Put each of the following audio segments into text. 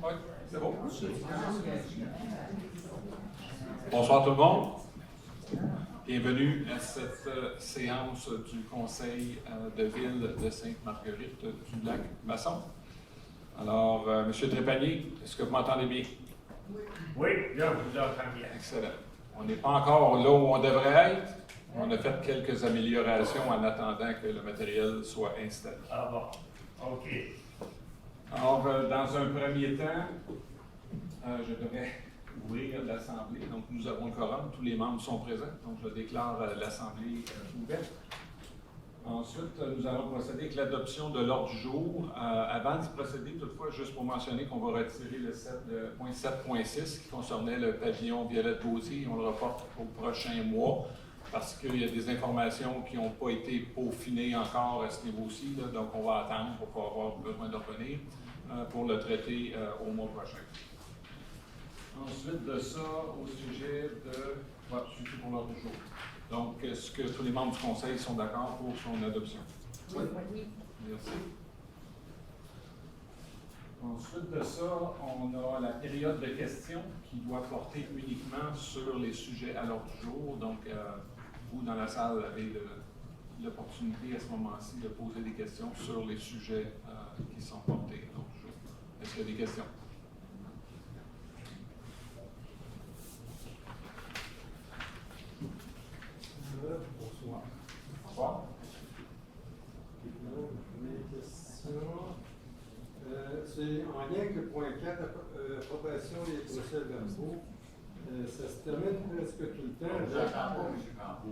Oui, c'est bon. Bonsoir tout le monde. Bienvenue à cette séance du Conseil de ville de Sainte-Marguerite du Lac-Masson. Alors, M. Trépanier, est-ce que vous m'entendez bien? Oui, là, je vous entends bien. Excellent. On n'est pas encore là où on devrait être. On a fait quelques améliorations en attendant que le matériel soit installé. Ah bon, OK. Alors, dans un premier temps, je devrais ouvrir l'Assemblée. Donc, nous avons le quorum, tous les membres sont présents. Donc, je déclare l'Assemblée ouverte. Ensuite, nous allons procéder avec l'adoption de l'ordre du jour. Avant d'y procéder, toutefois, juste pour mentionner qu'on va retirer le point 7.6 qui concernait le pavillon Violette-Beausier. On le reporte au prochain mois parce qu'il y a des informations qui n'ont pas été peaufinées encore à ce niveau-ci. Donc, on va attendre pour pas avoir besoin de revenir pour le traiter au mois prochain. Ensuite de ça, au sujet de... Voilà, c'est tout pour l'ordre du jour. Donc, est-ce que tous les membres du Conseil sont d'accord pour son adoption? Oui. Merci. Ensuite de ça, on a la période de questions qui doit porter uniquement sur les sujets à l'ordre du jour. Donc, vous, dans la salle, avez l'opportunité à ce moment-ci de poser des questions sur les sujets qui sont portés à l'ordre du jour. Est-ce qu'il y a des questions? Bonsoir. Bonsoir. Mes questions, c'est en lien avec le point 4, approbation des procès-verbaux. Ça se termine presque tout le temps. Je n'entends pas, M. Campo.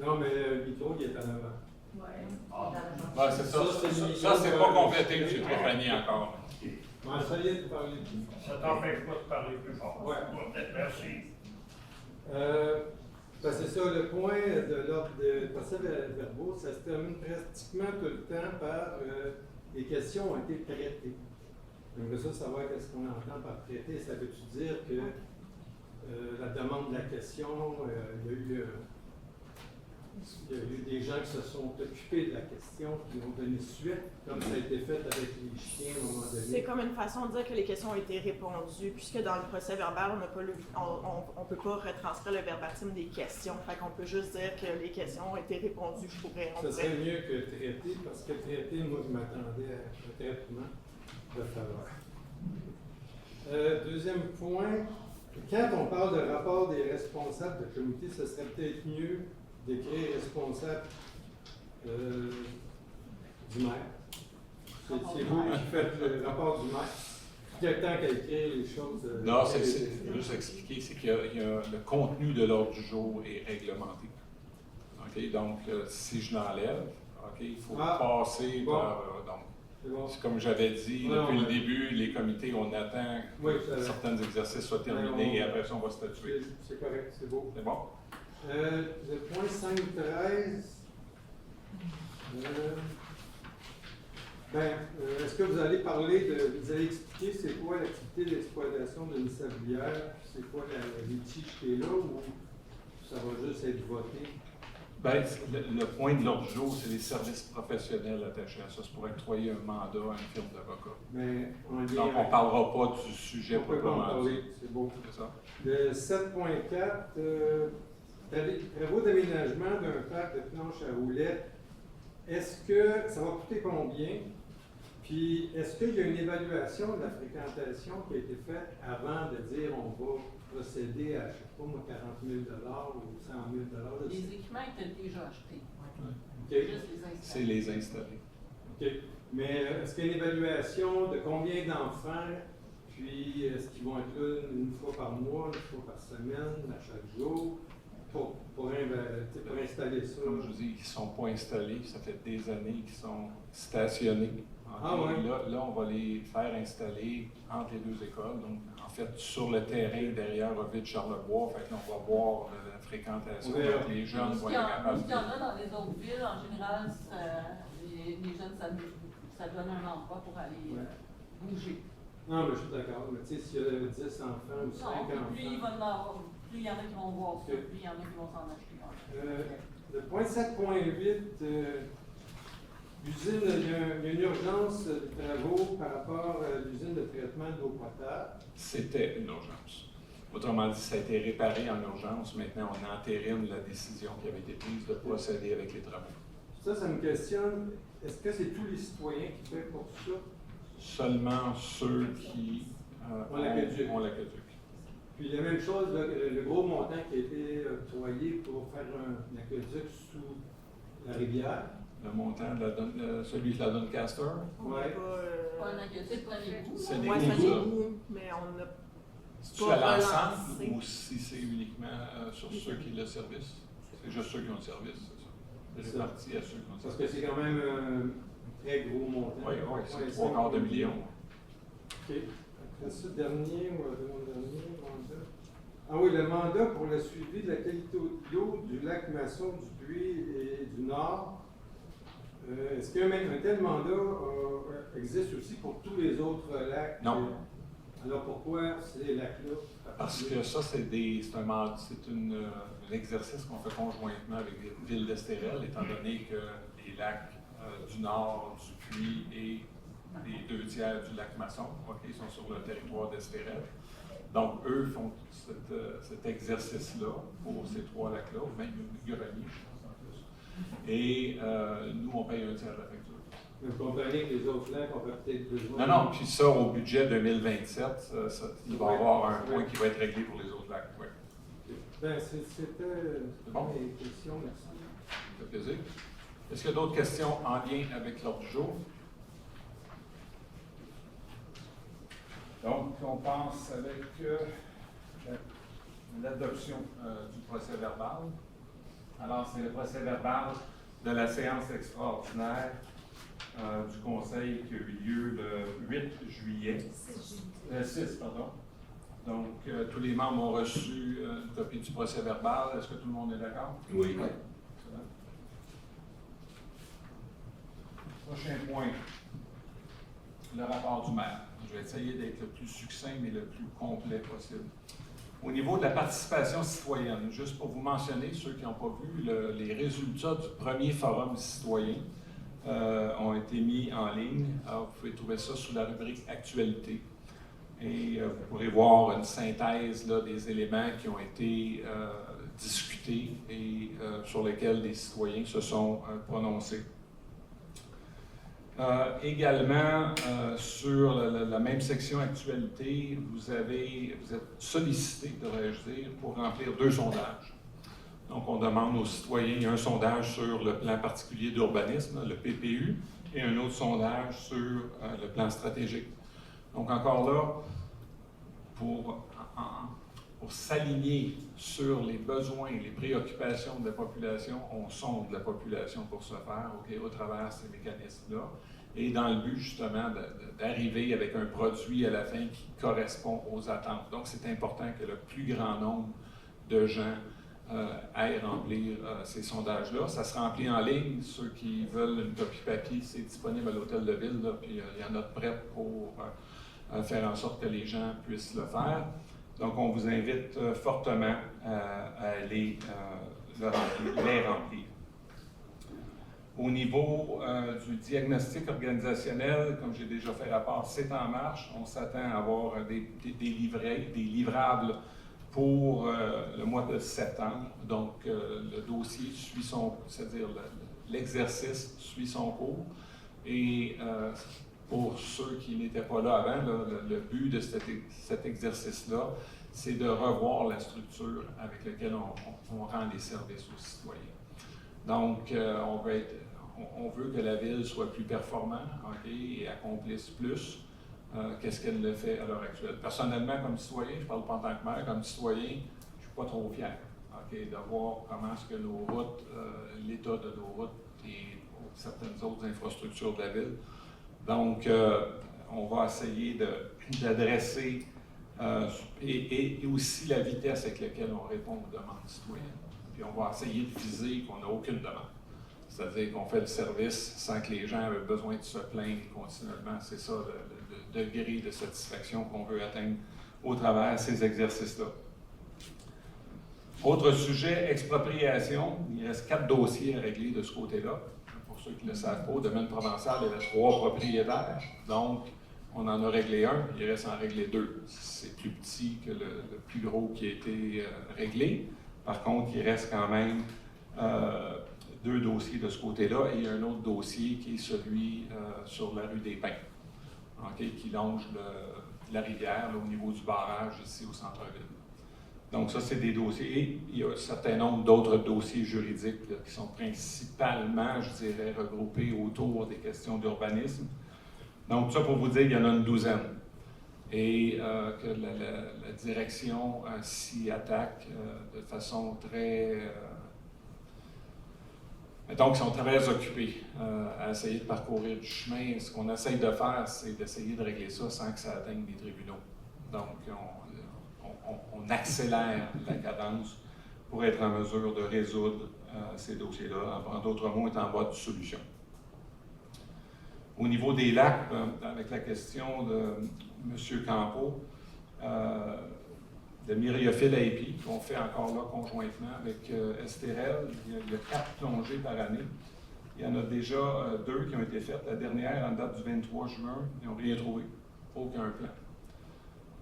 Non, mais le micro, il est en avant. Ouais, c'est ça. Ça, c'est pas complété, M. Trépanier, encore. Bon, essayez de parler. Ça t'empêche pas de parler plus fort. Ouais. Merci. C'est ça, le point de l'ordre de procès-verbaux, ça se termine pratiquement tout le temps par les questions ont été traitées. J'aimerais ça savoir qu'est-ce qu'on entend par traiter. Ça veut-tu dire que la demande de la question, il y a eu des gens qui se sont occupés de la question, qui ont donné suite, comme ça a été fait avec les chiens à un moment donné. C'est comme une façon de dire que les questions ont été répondues, puisque dans le procès verbal, on peut pas retranscrire le verbatim des questions. Fait qu'on peut juste dire que les questions ont été répondues. Ça serait mieux que traiter, parce que traiter, moi, je m'attendais à un traitement de faveur. Deuxième point, quand on parle de rapport des responsables de comité, ce serait peut-être mieux d'écrire responsable du maire. C'est vous qui faites le rapport du maire. Il y a le temps qu'à écrire les choses. Non, c'est juste expliquer, c'est qu'il y a le contenu de l'ordre du jour est réglementé. OK, donc, si je l'enlève, OK, il faut passer par... donc, c'est comme j'avais dit depuis le début, les comités, on attend que certains exercices soient terminés et après ça, on va statuer. C'est correct, c'est beau. C'est bon? Le point 5.13, est-ce que vous allez vous allez expliquer c'est quoi l'activité d'exploitation d'une sablière, c'est quoi la litige qui est là, ou ça va juste être voté? Bien, le point de l'ordre du jour, c'est les services professionnels attachés à ça. C'est pour octroyer un mandat à une firme d'avocats. Donc, on ne parlera pas du sujet proprement dit. C'est beau. C'est ça. Le 7.4, travaux d'aménagement d'un parc de planches à roulettes, est-ce que ça va coûter combien? Puis, est-ce qu'il y a une évaluation de la fréquentation qui a été faite avant de dire on va procéder à, je ne sais pas moi, 40 000 ou 100 000 Les équipements étaient déjà achetés. Okay. Juste les installer. C'est les installer. OK. Mais est-ce qu'il y a une évaluation de combien d'enfants? Puis, est-ce qu'ils vont être là une fois par mois, une fois par semaine, à chaque jour, pour installer ça? Comme je vous dis, ils ne sont pas installés. Ça fait des années qu'ils sont stationnés. Là, on va les faire installer entre les deux écoles. Donc, en fait, sur le terrain derrière le de Charlebois. Fait que là, on va voir la fréquentation. Donc, les jeunes vont être capables. Il y en a dans les autres villes, en général, les jeunes, ça donne un endroit pour aller bouger. Non, mais je suis d'accord. Mais tu sais, s'il y a 10 enfants ou 5 enfants. Plus il y en a qui vont voir ça, plus il y en a qui vont s'en acheter. Le point 7.8, l'usine, il y a une urgence de travaux par rapport à l'usine de traitement d'eau potable. C'était une urgence. Autrement dit, ça a été réparé en urgence. Maintenant, on entérine la décision qui avait été prise de procéder avec les travaux. Ça me questionne. Est-ce que c'est tous les citoyens qui paient pour ça? Seulement ceux qui On l'aqueduc. ont l'aqueduc. Puis la même chose, là, le gros montant qui a été octroyé pour faire un aqueduc sous la rivière. Le montant de celui de la Doncaster, On n'a Ouais. Pas pas. un aqueduc premier goût. c'est des Ouais, c'est un coûts, là. égout, mais on a. C'est pas à relancé. l'ensemble ou si c'est uniquement sur ceux qui ont le service? C'est juste ceux qui ont le service, c'est ça. C'est C'est ça. réparti à ceux qui ont le Parce service. que c'est quand même un très gros montant. Oui, oui, c'est Ouais, 3/4 de million. OK. Après ça, dernier, on va demander le dernier mandat. Ah oui, le mandat pour le suivi de la qualité de l'eau du lac Masson, du Puy et du Nord. Est-ce qu'un tel mandat existe aussi pour tous les autres lacs? Non. Alors pourquoi ces lacs-là? Parce que ça, c'est un exercice qu'on fait conjointement avec les villes d'Estérel, étant donné que les lacs du Nord, du Puy et les 2 tiers du lac Masson, ils sont sur le territoire d'Estérel. Donc, eux font cet exercice-là pour ces 3 lacs-là, ou même Grenier, je pense en plus. Et nous, on paye 1/3 de la facture. Vous comprenez que les autres lacs ont peut-être besoin. Non, puis ça, au budget 2027, il va y avoir un point qui va être réglé pour les autres lacs. Oui. Ben, c'était bon. mes questions, merci. Ça fait plaisir. Est-ce qu'il y a d'autres questions en lien avec l'ordre du jour? Donc, on passe avec l'adoption du procès verbal. Alors, c'est le procès verbal de la séance extraordinaire du Conseil qui a eu lieu le 8 juillet. 6, pardon. Donc, tous les membres ont reçu une copie du procès verbal. Est-ce que tout le monde est d'accord? Oui. Excellent. Prochain point, le rapport du maire. Je vais essayer d'être le plus succinct, mais le plus complet possible. Au niveau de la participation citoyenne, juste pour vous mentionner, ceux qui n'ont pas vu, les résultats du premier forum citoyen ont été mis en ligne. Alors, vous pouvez trouver ça sous la rubrique « Actualité ». Et vous pourrez voir une synthèse là, des éléments qui ont été discutés et sur lesquels les citoyens se sont prononcés. Également, sur la même section actualité, vous êtes sollicité, devrais-je dire, pour remplir 2 sondages. Donc, on demande aux citoyens un sondage sur le plan particulier d'urbanisme, le PPU, et un autre sondage sur le plan stratégique. Donc, encore là, pour s'aligner sur les besoins et les préoccupations de la population, on sonde la population pour ce faire, au travers de ces mécanismes-là, et dans le but justement d'arriver avec un produit à la fin qui correspond aux attentes. Donc, c'est important que le plus grand nombre de gens aillent remplir ces sondages-là. Ça se remplit en ligne. Ceux qui veulent une copie papier, c'est disponible à l'hôtel de ville, là, puis il y en a de prêt pour faire en sorte que les gens puissent le faire. Donc, on vous invite fortement à aller les remplir. Au niveau du diagnostic organisationnel, comme j'ai déjà fait rapport, c'est en marche. On s'attend à avoir des livrables pour le mois de septembre. Donc, le dossier suit c'est-à-dire l'exercice suit son cours. Et pour ceux qui n'étaient pas là avant, le but de cet exercice-là, c'est de revoir la structure avec laquelle on rend les services aux citoyens. Donc, on veut que la Ville soit plus performante, et accomplisse plus. Qu'est-ce qu'elle le fait à l'heure actuelle? Personnellement, comme citoyen, je ne parle pas en tant que maire, comme citoyen, je ne suis pas trop fier de voir comment est-ce que nos routes, l'état de nos routes et certaines autres infrastructures de la Ville. Donc, on va essayer d'adresser et aussi la vitesse avec laquelle on répond aux demandes citoyennes. Puis on va essayer de viser qu'on n'a aucune demande. C'est-à-dire qu'on fait le service sans que les gens aient besoin de se plaindre continuellement. C'est ça le degré de satisfaction qu'on veut atteindre au travers de ces exercices-là. Autre sujet, expropriation. Il reste 4 dossiers à régler de ce côté-là. Pour ceux qui ne le savent pas, au domaine provincial, il y avait 3 propriétaires. Donc, on en a réglé un, il reste à en régler 2. C'est plus petit que le plus gros qui a été réglé. Par contre, il reste quand même 2 dossiers de ce côté-là et un autre dossier qui est celui sur la rue des Pins, qui longe la rivière là, au niveau du barrage ici au centre-ville. Donc ça, c'est des dossiers. Et il y a un certain nombre d'autres dossiers juridiques là, qui sont principalement, je dirais, regroupés autour des questions d'urbanisme. Donc ça pour vous dire qu'il y en a une douzaine. Et que la direction s'y attaque de façon très... donc, ils sont très occupés à essayer de parcourir du chemin. Ce qu'on essaye de faire, c'est d'essayer de régler ça sans que ça atteigne les tribunaux. Donc, on accélère la cadence pour être en mesure de résoudre ces dossiers-là. En d'autres mots, on est en voie de solution. Au niveau des lacs, avec la question de M. Campeau, de Myriophylle API, qu'on fait encore là conjointement avec Estérel, il y a 4 plongées par année. Il y en a déjà 2 qui ont été faites. La dernière, en date du 23 juin, ils n'ont rien trouvé, aucun plan.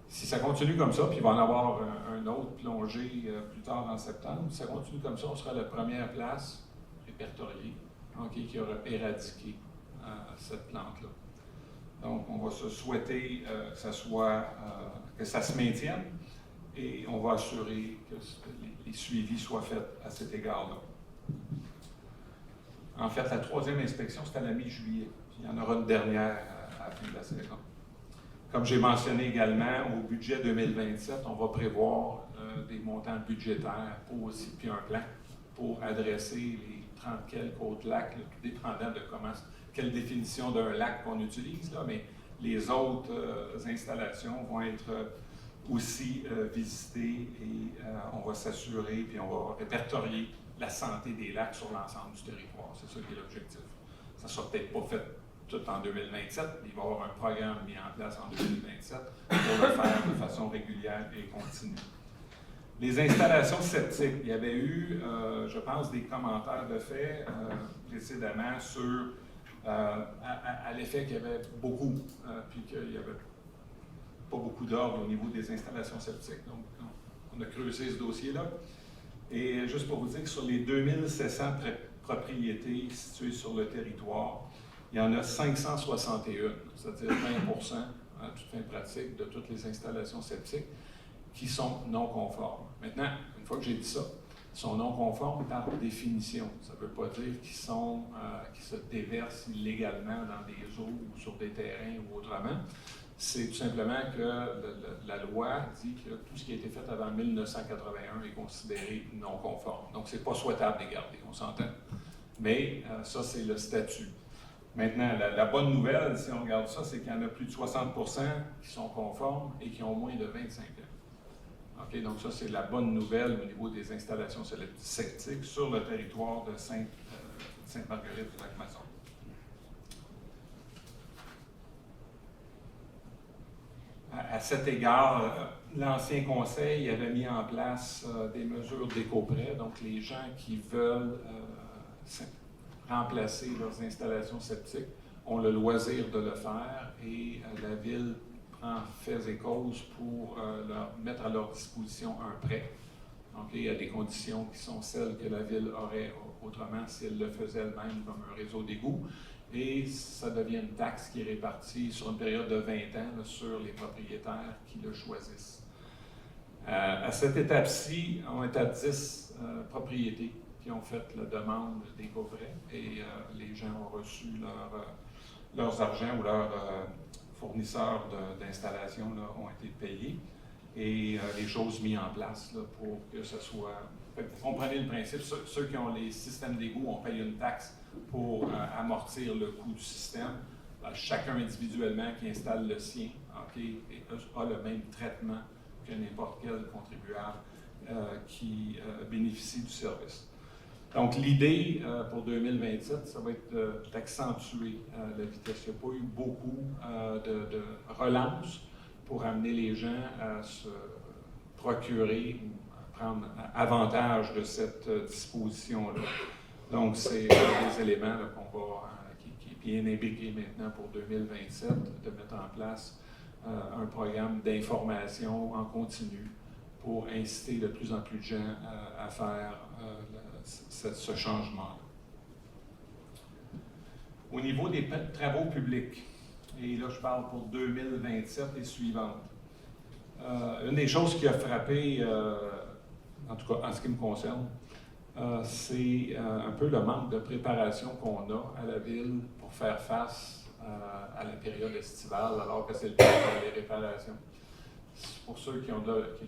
Si ça continue comme ça, puis il va en avoir un autre plongée plus tard en septembre, si ça continue comme ça, on sera à la première place répertoriée qui aura éradiqué cette plante-là. Donc, on va se souhaiter que ça se maintienne et on va assurer que les suivis soient faits à cet égard-là. En fait, la 3e inspection, c'est à la mi-juillet. Il y en aura une dernière à la fin de la saison. Comme j'ai mentionné également, au budget 2027, on va prévoir des montants budgétaires puis un plan pour adresser les 30 quelques autres lacs, tout dépendant de quelle définition d'un lac qu'on utilise, là, mais les autres installations vont être aussi visitées et on va s'assurer puis on va répertorier la santé des lacs sur l'ensemble du territoire. C'est ça qui est l'objectif. Ça ne sera peut-être pas fait tout en 2027, mais il va y avoir un programme mis en place en 2027 pour le faire de façon régulière et continue. Les installations septiques, il y avait eu, je pense, des commentaires de fait précédemment sur à l'effet qu'il y avait beaucoup, puis qu'il n'y avait pas beaucoup d'ordre au niveau des installations septiques. Donc, on a creusé ce dossier-là. Et juste pour vous dire que sur les 2700 propriétés situées sur le territoire, il y en a 561, c'est-à-dire 20%, à toute fin pratique, de toutes les installations septiques qui sont non conformes. Maintenant, une fois que j'ai dit ça, ils sont non conformes par définition. Ça ne veut pas dire qu'ils se déversent illégalement dans des eaux ou sur des terrains ou autrement. C'est tout simplement que la loi dit que tout ce qui a été fait avant 1981 est considéré non conforme. Donc, ce n'est pas souhaitable de les garder, on s'entend. Mais ça, c'est le statut. Maintenant, la bonne nouvelle, si on regarde ça, c'est qu'il y en a plus de 60% qui sont conformes et qui ont moins de 25 ans. Okay, donc ça, c'est la bonne nouvelle au niveau des installations septiques sur le territoire de Sainte-Marguerite-du-Lac-Masson. À cet égard, l'ancien conseil avait mis en place des mesures d'éco-prêt, donc les gens qui veulent remplacer leurs installations septiques ont le loisir de le faire et la Ville prend fait et cause pour mettre à leur disposition un prêt. Donc, il y a des conditions qui sont celles que la Ville aurait autrement si elle le faisait elle-même comme un réseau d'égouts. Et ça devient une taxe qui est répartie sur une période de 20 ans là, sur les propriétaires qui le choisissent. À cette étape-ci, on est à 10 propriétés qui ont fait la demande d'éco-prêt et les gens ont reçu leurs argent ou leurs fournisseurs d'installation ont été payés et les choses mises en place là, pour que ce soit... Vous comprenez le principe, ceux qui ont les systèmes d'égout, on paye une taxe pour amortir le coût du système. Chacun individuellement qui installe le sien a le même traitement que n'importe quel contribuable qui bénéficie du service. Donc, l'idée pour 2027, ça va être d'accentuer la vitesse. Il n'y a pas eu beaucoup de relance pour amener les gens à se procurer ou à prendre avantage de cette disposition-là. Donc, c'est des éléments là, qui est bien imbriqué maintenant pour 2027, de mettre en place un programme d'information en continu pour inciter de plus en plus de gens à faire ce changement-là. Au niveau des travaux publics, et là je parle pour 2027 et suivantes, une des choses qui a frappé, en tout cas en ce qui me concerne, c'est un peu le manque de préparation qu'on a à la ville pour faire face à la période estivale, alors que c'est le temps des réparations. Pour ceux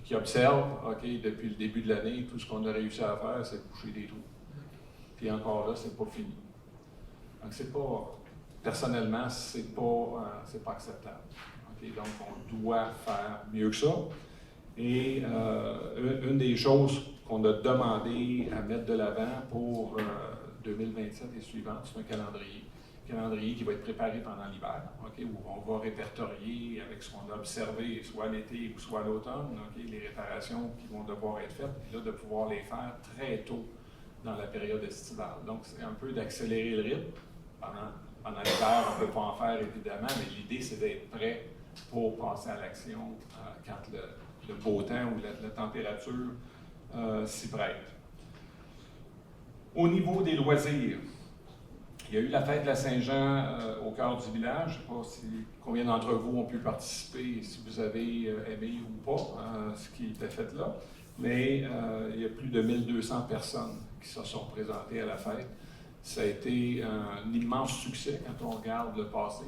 qui observent, OK, depuis le début de l'année, tout ce qu'on a réussi à faire, c'est de boucher des trous. Puis encore là, c'est pas fini. Donc, c'est pas, personnellement, c'est pas acceptable. Okay? Donc, on doit faire mieux que ça. Et une des choses qu'on a demandé à mettre de l'avant pour 2027 et suivantes, c'est un calendrier. Un calendrier qui va être préparé pendant l'hiver, okay, où on va répertorier avec ce qu'on a observé, soit l'été ou soit l'automne, okay, les réparations qui vont devoir être faites, et là, de pouvoir les faire très tôt dans la période estivale. Donc, c'est un peu d'accélérer le rythme. Pendant l'hiver, on ne peut pas en faire, évidemment, mais l'idée, c'est d'être prêt pour passer à l'action quand le beau temps ou la température s'y prête. Au niveau des loisirs, il y a eu la fête de la Saint-Jean au cœur du village. Je ne sais pas combien d'entre vous ont pu participer, si vous avez aimé ou pas ce qui était fait là. Mais il y a plus de 1200 personnes qui se sont présentées à la fête. Ça a été un immense succès quand on regarde le passé.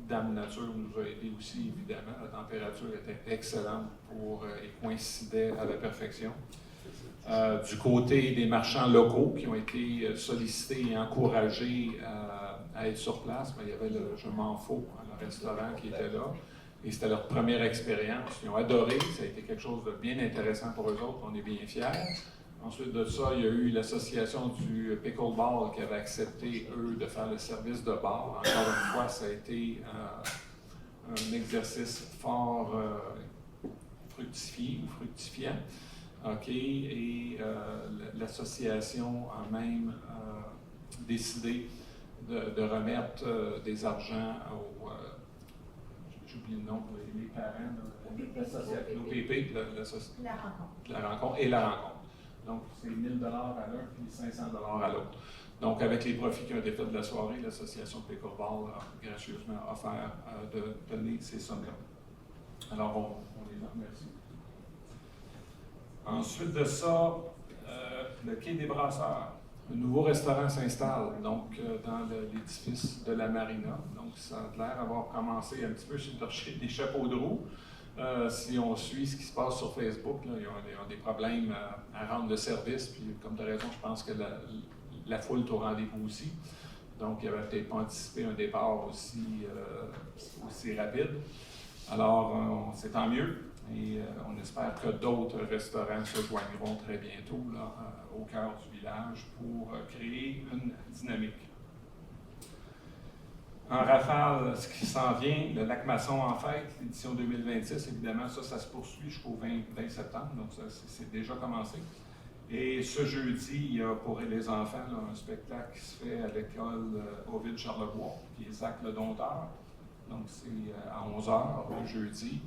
Dame Nature nous a aidés aussi, évidemment. La température était excellente et coïncidait à la perfection. Du côté des marchands locaux qui ont été sollicités et encouragés à être sur place, il y avait le Je m'en fous, le restaurant qui était là. Et c'était leur première expérience. Ils ont adoré. Ça a été quelque chose de bien intéressant pour eux autres. On est bien fiers. Ensuite de ça, il y a eu l'association du Pickleball qui avait accepté, eux, de faire le service de bar. Encore une fois, ça a été un exercice fort fructifiant. OK, et l'association a même décidé de remettre des argents aux, j'oublie le nom pour les parents, l'OPP, la rencontre et la rencontre. Donc, c'est 1 000 $ à l'un puis 500 $ à l'autre. Donc, avec les profits qui ont été faits de la soirée, l'association Pickleball a gracieusement offert de donner ces sommes-là. Alors, on les remercie. Ensuite de ça, le quai des Brasseurs. Un nouveau restaurant s'installe donc dans l'édifice de la Marina. Donc, ça a l'air d'avoir commencé un petit peu sur des chapeaux de roue. Si on suit ce qui se passe sur Facebook, là, ils ont des problèmes à rendre le service. Puis, comme tu as raison, je pense que la foule est au rendez-vous aussi. Donc, il n'avait peut-être pas anticipé un départ aussi rapide. Alors, c'est tant mieux. Et on espère que d'autres restaurants se joindront très bientôt là, au cœur du village pour créer une dynamique. En rafale, ce qui s'en vient, le Lac Masson en fête, l'édition 2026, évidemment, ça se poursuit jusqu'au 20 septembre, donc ça, c'est déjà commencé. Et ce jeudi, il y a pour les enfants là, un spectacle qui se fait à l'école Ovid-Charlevoix, qui est Zach le Dompteur. Donc c'est à 11h le jeudi.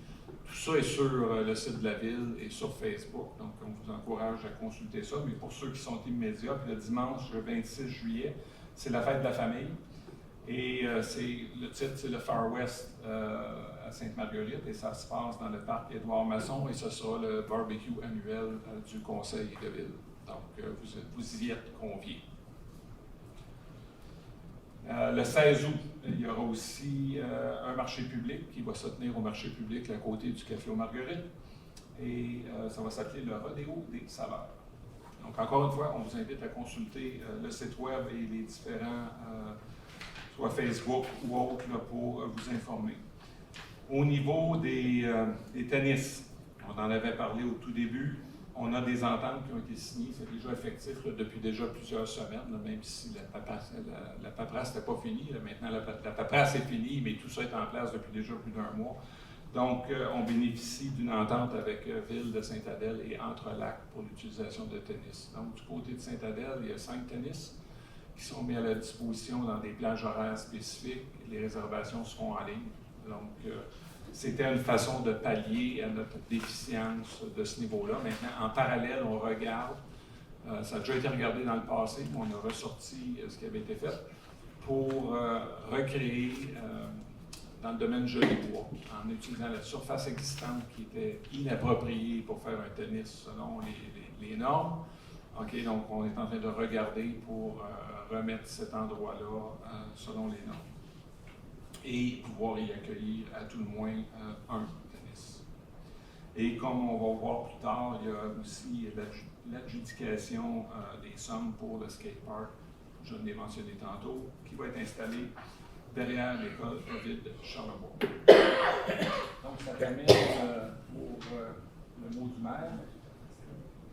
Tout ça est sur le site de la ville et sur Facebook, donc on vous encourage à consulter ça. Mais pour ceux qui sont immédiats, puis le dimanche, le 26 juillet, c'est la fête de la famille. Et le titre, c'est le Far West à Sainte-Marguerite, et ça se passe dans le parc Édouard-Masson, et ce sera le barbecue annuel du conseil de ville. Donc, vous y êtes conviés. Le 16 août, il y aura aussi un marché public qui va se tenir au marché public à côté du Café aux Marguerites. Et ça va s'appeler le Rodéo des saveurs. Donc, encore une fois, on vous invite à consulter le site web et les différents, soit Facebook ou autres, là, pour vous informer. Au niveau des tennis, on en avait parlé au tout début. On a des ententes qui ont été signées, c'est déjà effectif là, depuis déjà plusieurs semaines, là, même si la paperasse n'était pas finie. Là, maintenant, la paperasse est finie, mais tout ça est en place depuis déjà plus d'1 mois. Donc, on bénéficie d'une entente avec Ville de Sainte-Adèle et Entre-Lacs pour l'utilisation de tennis. Donc, du côté de Sainte-Adèle, il y a 5 tennis. qui sont mis à la disposition dans des plages horaires spécifiques. Les réservations seront en ligne. Donc, c'était une façon de pallier à notre déficience de ce niveau-là. Maintenant, en parallèle, on regarde, ça a déjà été regardé dans le passé, mais on a ressorti ce qui avait été fait pour recréer dans le domaine gelé bois, en utilisant la surface existante qui était inappropriée pour faire un tennis selon les normes. OK, donc on est en train de regarder pour remettre cet endroit-là selon les normes et pouvoir y accueillir à tout le moins un tennis. Et comme on va voir plus tard, il y a aussi l'adjudication des sommes pour le skatepark, je l'ai mentionné tantôt, qui va être installé derrière l'école David Charlebois. Donc, ça termine pour le mot du maire.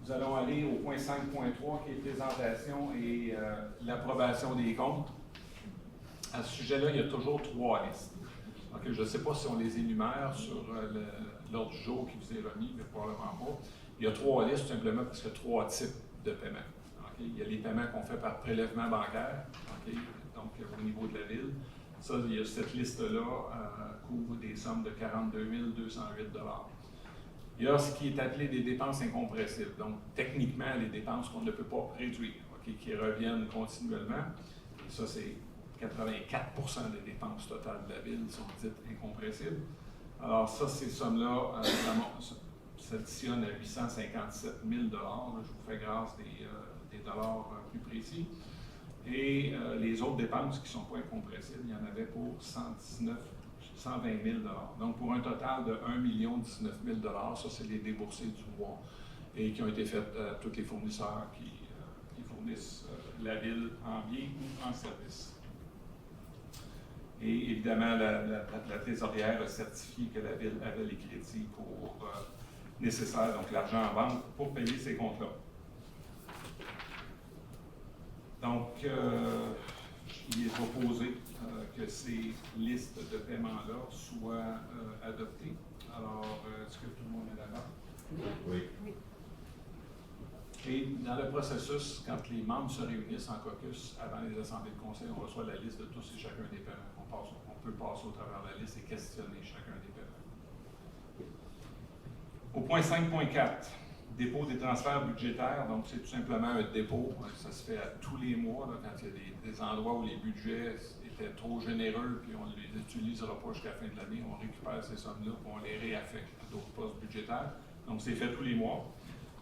Nous allons aller au point 5.3 qui est présentation et l'approbation des comptes. À ce sujet-là, il y a toujours 3 listes. Okay, je ne sais pas si on les énumère sur l'ordre du jour qui vous est remis, mais probablement pas. Il y a 3 listes tout simplement parce qu'il y a 3 types de paiements. Okay? Il y a les paiements qu'on fait par prélèvement bancaire, okay? Donc au niveau de la ville. Ça, il y a cette liste-là couvre des sommes de 42 208 $. Il y a ce qui est appelé des dépenses incompressibles. Donc, techniquement, les dépenses qu'on ne peut pas réduire, okay, qui reviennent continuellement. Et ça, c'est 84% des dépenses totales de la ville sont dites incompressibles. Alors, ça, ces sommes-là, s'additionnent à 857 000 $. Là, je vous fais grâce des dollars plus précis. Et les autres dépenses qui ne sont pas incompressibles, il y en avait pour 120 000 $. Donc, pour un total de 1 019 000 $, ça, c'est les déboursés du mois et qui ont été faites à tous les fournisseurs qui fournissent la ville en biens ou en services. Et évidemment, la trésorière a certifié que la ville avait les crédits nécessaires, donc l'argent en banque, pour payer ces comptes-là. Donc, il est proposé que ces listes de paiements-là soient adoptées. Alors, est-ce que tout le monde est d'accord? Oui. Et dans le processus, quand les membres se réunissent en caucus avant les assemblées de conseil, on reçoit la liste de tous et chacun des paiements. On peut passer au travers de la liste et questionner chacun des paiements. Au point 5.4, dépôt des transferts budgétaires. Donc, c'est tout simplement un dépôt. Ça se fait à tous les mois, là, quand il y a des endroits où les budgets étaient trop généreux puis on ne les utilisera pas jusqu'à la fin de l'année. On récupère ces sommes-là et on les réaffecte à d'autres postes budgétaires. Donc, c'est fait tous les mois.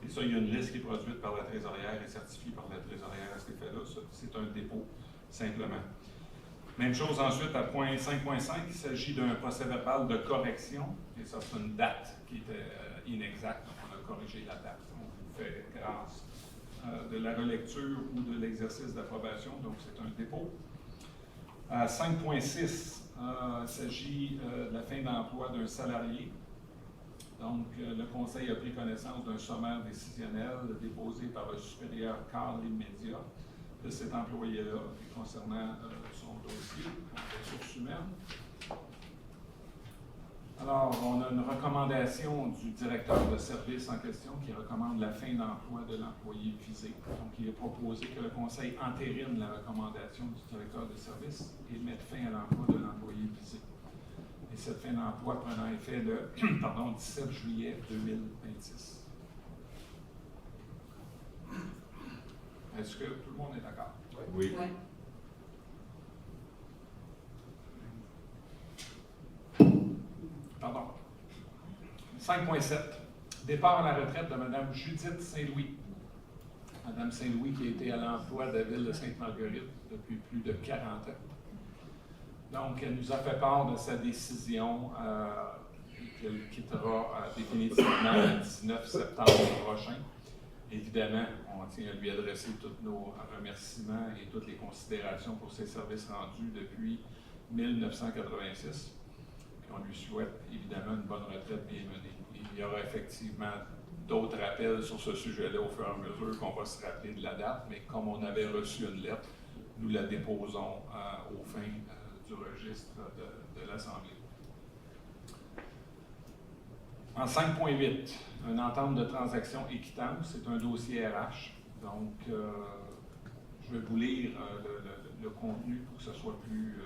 Et ça, il y a une liste qui est produite par la trésorière et certifiée par la trésorière à cet effet-là. C'est un dépôt, simplement. Même chose ensuite à point 5.5, il s'agit d'un procès-verbal de correction. Et ça, c'est une date qui était inexacte. Donc, on a corrigé la date. On vous fait grâce de la relecture ou de l'exercice d'approbation. Donc, c'est un dépôt. 5.6, il s'agit de la fin d'emploi d'un salarié. Donc, le Conseil a pris connaissance d'un sommaire décisionnel déposé par le supérieur Carl immédiat de cet employé-là concernant son dossier en ressources humaines. Alors, on a une recommandation du directeur de service en question qui recommande la fin d'emploi de l'employé visé. Donc, il est proposé que le Conseil entérine la recommandation du directeur de service et mette fin à l'emploi de l'employé visé. Et cette fin d'emploi prenant effet le 17 juillet 2026. Est-ce que tout le monde est d'accord? Oui. Oui. Pardon. 5.7. Départ à la retraite de Mme Judith Saint-Louis. Mme Saint-Louis qui a été à l'emploi de la ville de Sainte-Marguerite depuis plus de 40 ans. Donc, elle nous a fait part de sa décision qu'elle quittera définitivement le 19 septembre prochain. Évidemment, on tient à lui adresser tous nos remerciements et toutes les considérations pour ses services rendus depuis 1986. Puis on lui souhaite évidemment une bonne retraite bien menée. Il y aura effectivement d'autres rappels sur ce sujet-là au fur et à mesure qu'on va se rappeler de la date, mais comme on avait reçu une lettre, nous la déposons aux fins du registre de l'Assemblée. En 5.8, une entente de transaction équitable, c'est un dossier RH. Donc, je je vais vous lire le contenu pour que ce soit plus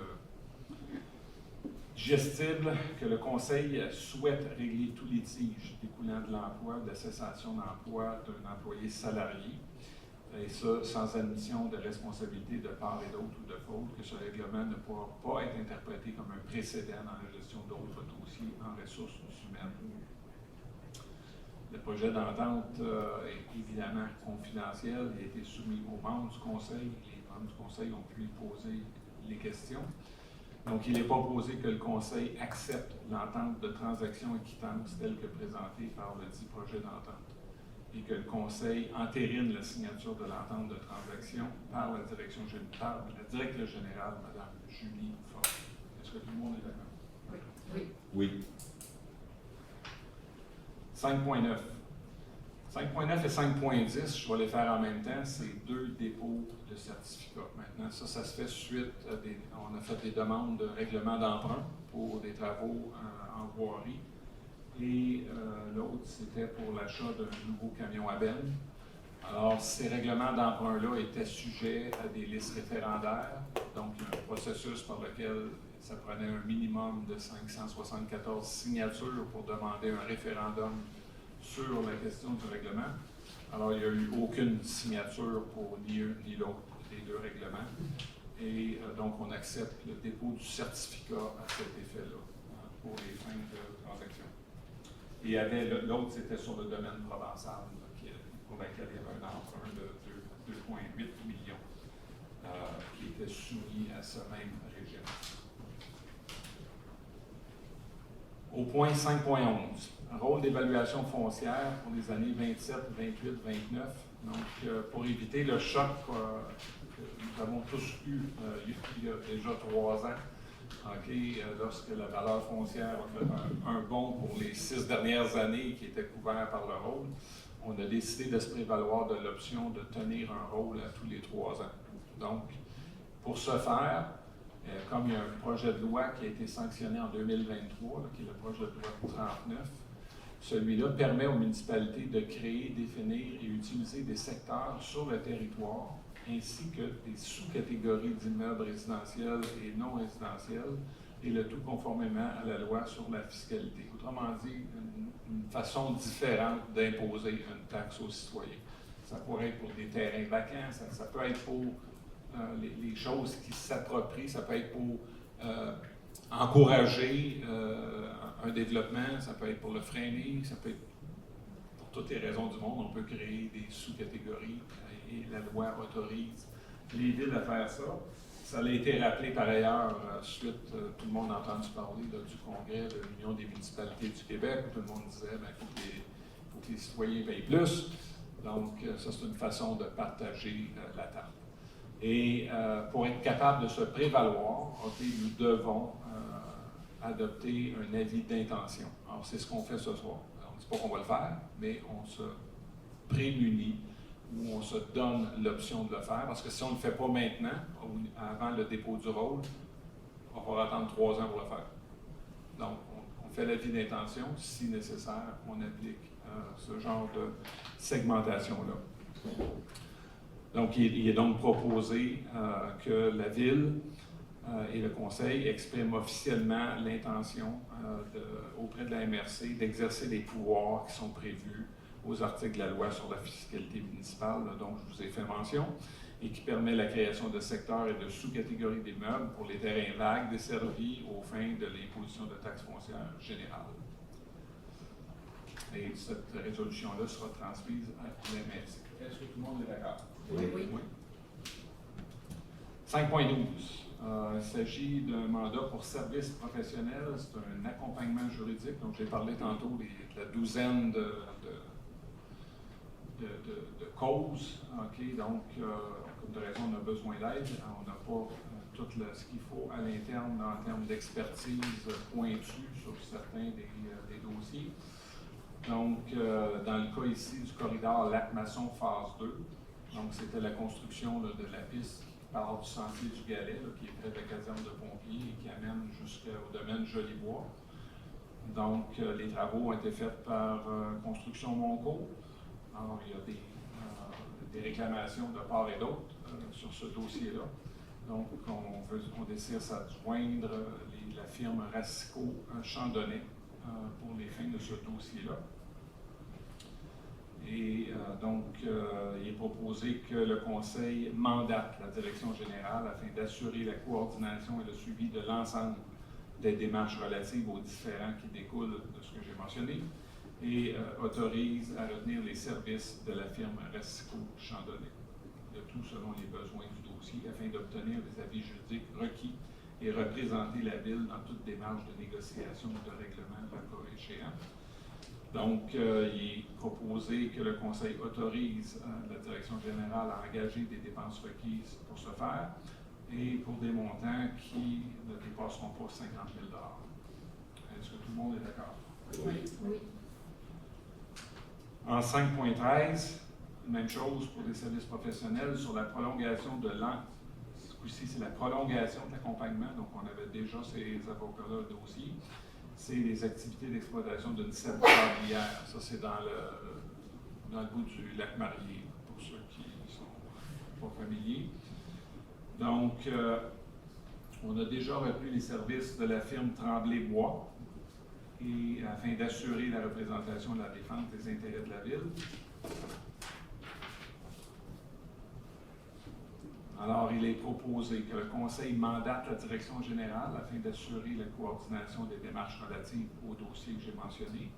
digestible, que le Conseil souhaite régler tout litige découlant de l'emploi, de la cessation d'emploi d'un employé salarié, et ça sans admission de responsabilité de part et d'autre ou de faute, que ce règlement ne pourra pas être interprété comme un précédent dans la gestion d'autres dossiers en ressources humaines. Le projet d'entente est évidemment confidentiel. Il a été soumis aux membres du Conseil. Les membres du Conseil ont pu y poser les questions. Donc, il est proposé que le Conseil accepte l'entente de transaction et quittance telle que présentée par le dit projet d'entente et que le Conseil entérine la signature de l'entente de transaction par la directrice générale, Mme Julie Fort. Est-ce que tout le monde est d'accord? Oui. Oui. 5.9. 5.9 et 5.10, je vais les faire en même temps, c'est 2 dépôts de certificats. Maintenant, ça se fait suite à on a fait des demandes de règlement d'emprunt pour des travaux en voirie. Et l'autre, c'était pour l'achat d'un nouveau camion à benne. Alors, ces règlements d'emprunt-là étaient sujets à des listes référendaires. Donc, il y a un processus par lequel ça prenait un minimum de 574 signatures pour demander un référendum sur la question du règlement. Alors, il n'y a eu aucune signature pour ni un ni l'autre des 2 règlements. Et donc, on accepte le dépôt du certificat à cet effet-là pour les fins de transaction. Et il y avait l'autre, c'était sur le domaine provençal, pour lequel il y avait un emprunt de 2,8 millions qui était soumis à ce même régime. Au point 5.11, rôle d'évaluation foncière pour les années 27, 28, 29. Donc, pour éviter le choc que nous avons tous eu il y a déjà 3 ans, lorsque la valeur foncière a fait un bond pour les 6 dernières années qui était couvert par le rôle, on a décidé de se prévaloir de l'option de tenir un rôle à tous les 3 ans. Donc, pour ce faire, comme il y a un projet de loi qui a été sanctionné en 2023, qui est le projet de loi 39, celui-là permet aux municipalités de créer, définir et utiliser des secteurs sur le territoire, ainsi que des sous-catégories d'immeubles résidentiels et non résidentiels, et le tout conformément à la loi sur la fiscalité. Autrement dit, une façon différente d'imposer une taxe aux citoyens. Ça pourrait être pour des terrains vacants, ça peut être pour les choses qui s'approprient, ça peut être pour encourager un développement, ça peut être pour le freiner, ça peut être pour toutes les raisons du monde, on peut créer des sous-catégories et la loi autorise les villes à faire ça. Ça a été rappelé par ailleurs suite, tout le monde a entendu parler du congrès de l'Union des municipalités du Québec, où tout le monde disait qu'il faut que les citoyens payent plus. Donc, ça, c'est une façon de partager la tarte. Et pour être capable de se prévaloir, nous devons adopter un avis d'intention. Alors, c'est ce qu'on fait ce soir. On ne dit pas qu'on va le faire, mais on se prémunit ou on se donne l'option de le faire, parce que si on ne le fait pas maintenant, avant le dépôt du rôle, on va attendre 3 ans pour le faire. Donc, on fait l'avis d'intention. Si nécessaire, on applique ce genre de segmentation-là. Donc, il est donc proposé que la Ville et le Conseil expriment officiellement l'intention auprès de la MRC d'exercer les pouvoirs qui sont prévus aux articles de la loi sur la fiscalité municipale, dont je vous ai fait mention, et qui permet la création de secteurs et de sous-catégories d'immeubles pour les terrains vagues desservis aux fins de l'imposition de taxes foncières générales. Et cette résolution-là sera transmise à l'MRC. Est-ce que tout le monde est d'accord? Oui. 5.12. Il s'agit d'un mandat pour service professionnel. C'est un accompagnement juridique. Donc, j'ai parlé tantôt de la douzaine de causes. Donc, comme de raison, on a besoin d'aide. On n'a pas tout ce qu'il faut à l'interne en termes d'expertise pointue sur certains des dossiers. Donc, dans le cas ici du corridor Lac-Masson phase 2, donc c'était la construction de la piste qui part du sentier du Galet, qui est près de la caserne de pompiers et qui amène jusqu'au domaine Jolibois. Donc, les travaux ont été faits par Construction Monco. Alors, il y a des réclamations de part et d'autre sur ce dossier-là. Donc, on désire s'adjoindre la firme Racicot Chandonnet pour les fins de ce dossier-là. Et donc, il est proposé que le Conseil mandate la Direction générale afin d'assurer la coordination et le suivi de l'ensemble des démarches relatives aux différends qui découlent de ce que j'ai mentionné et autorise à retenir les services de la firme Racicot Chandonnet, le tout selon les besoins du dossier, afin d'obtenir des avis juridiques requis et représenter la Ville dans toute démarche de négociation ou de règlement de la cas échéant. Donc, il est proposé que le Conseil autorise la Direction générale à engager des dépenses requises pour ce faire et pour des montants qui ne dépasseront pas 50 000 $. Est-ce que tout le monde est d'accord? Oui. En 5.13, même chose pour les services professionnels sur la prolongation de l'an. Ce coup-ci, c'est la prolongation de l'accompagnement. Donc, on avait déjà ces avocats-là au dossier. C'est les activités d'exploitation d'une serre sablière. Ça, c'est dans le bout du lac Marié, pour ceux qui ne sont pas familiers. Donc, on a déjà retenu les services de la firme Tremblay-Bois et afin d'assurer la représentation de la défense des intérêts de la Ville. Alors, il est proposé que le Conseil mandate la Direction générale afin d'assurer la coordination des démarches relatives au dossier que j'ai mentionné.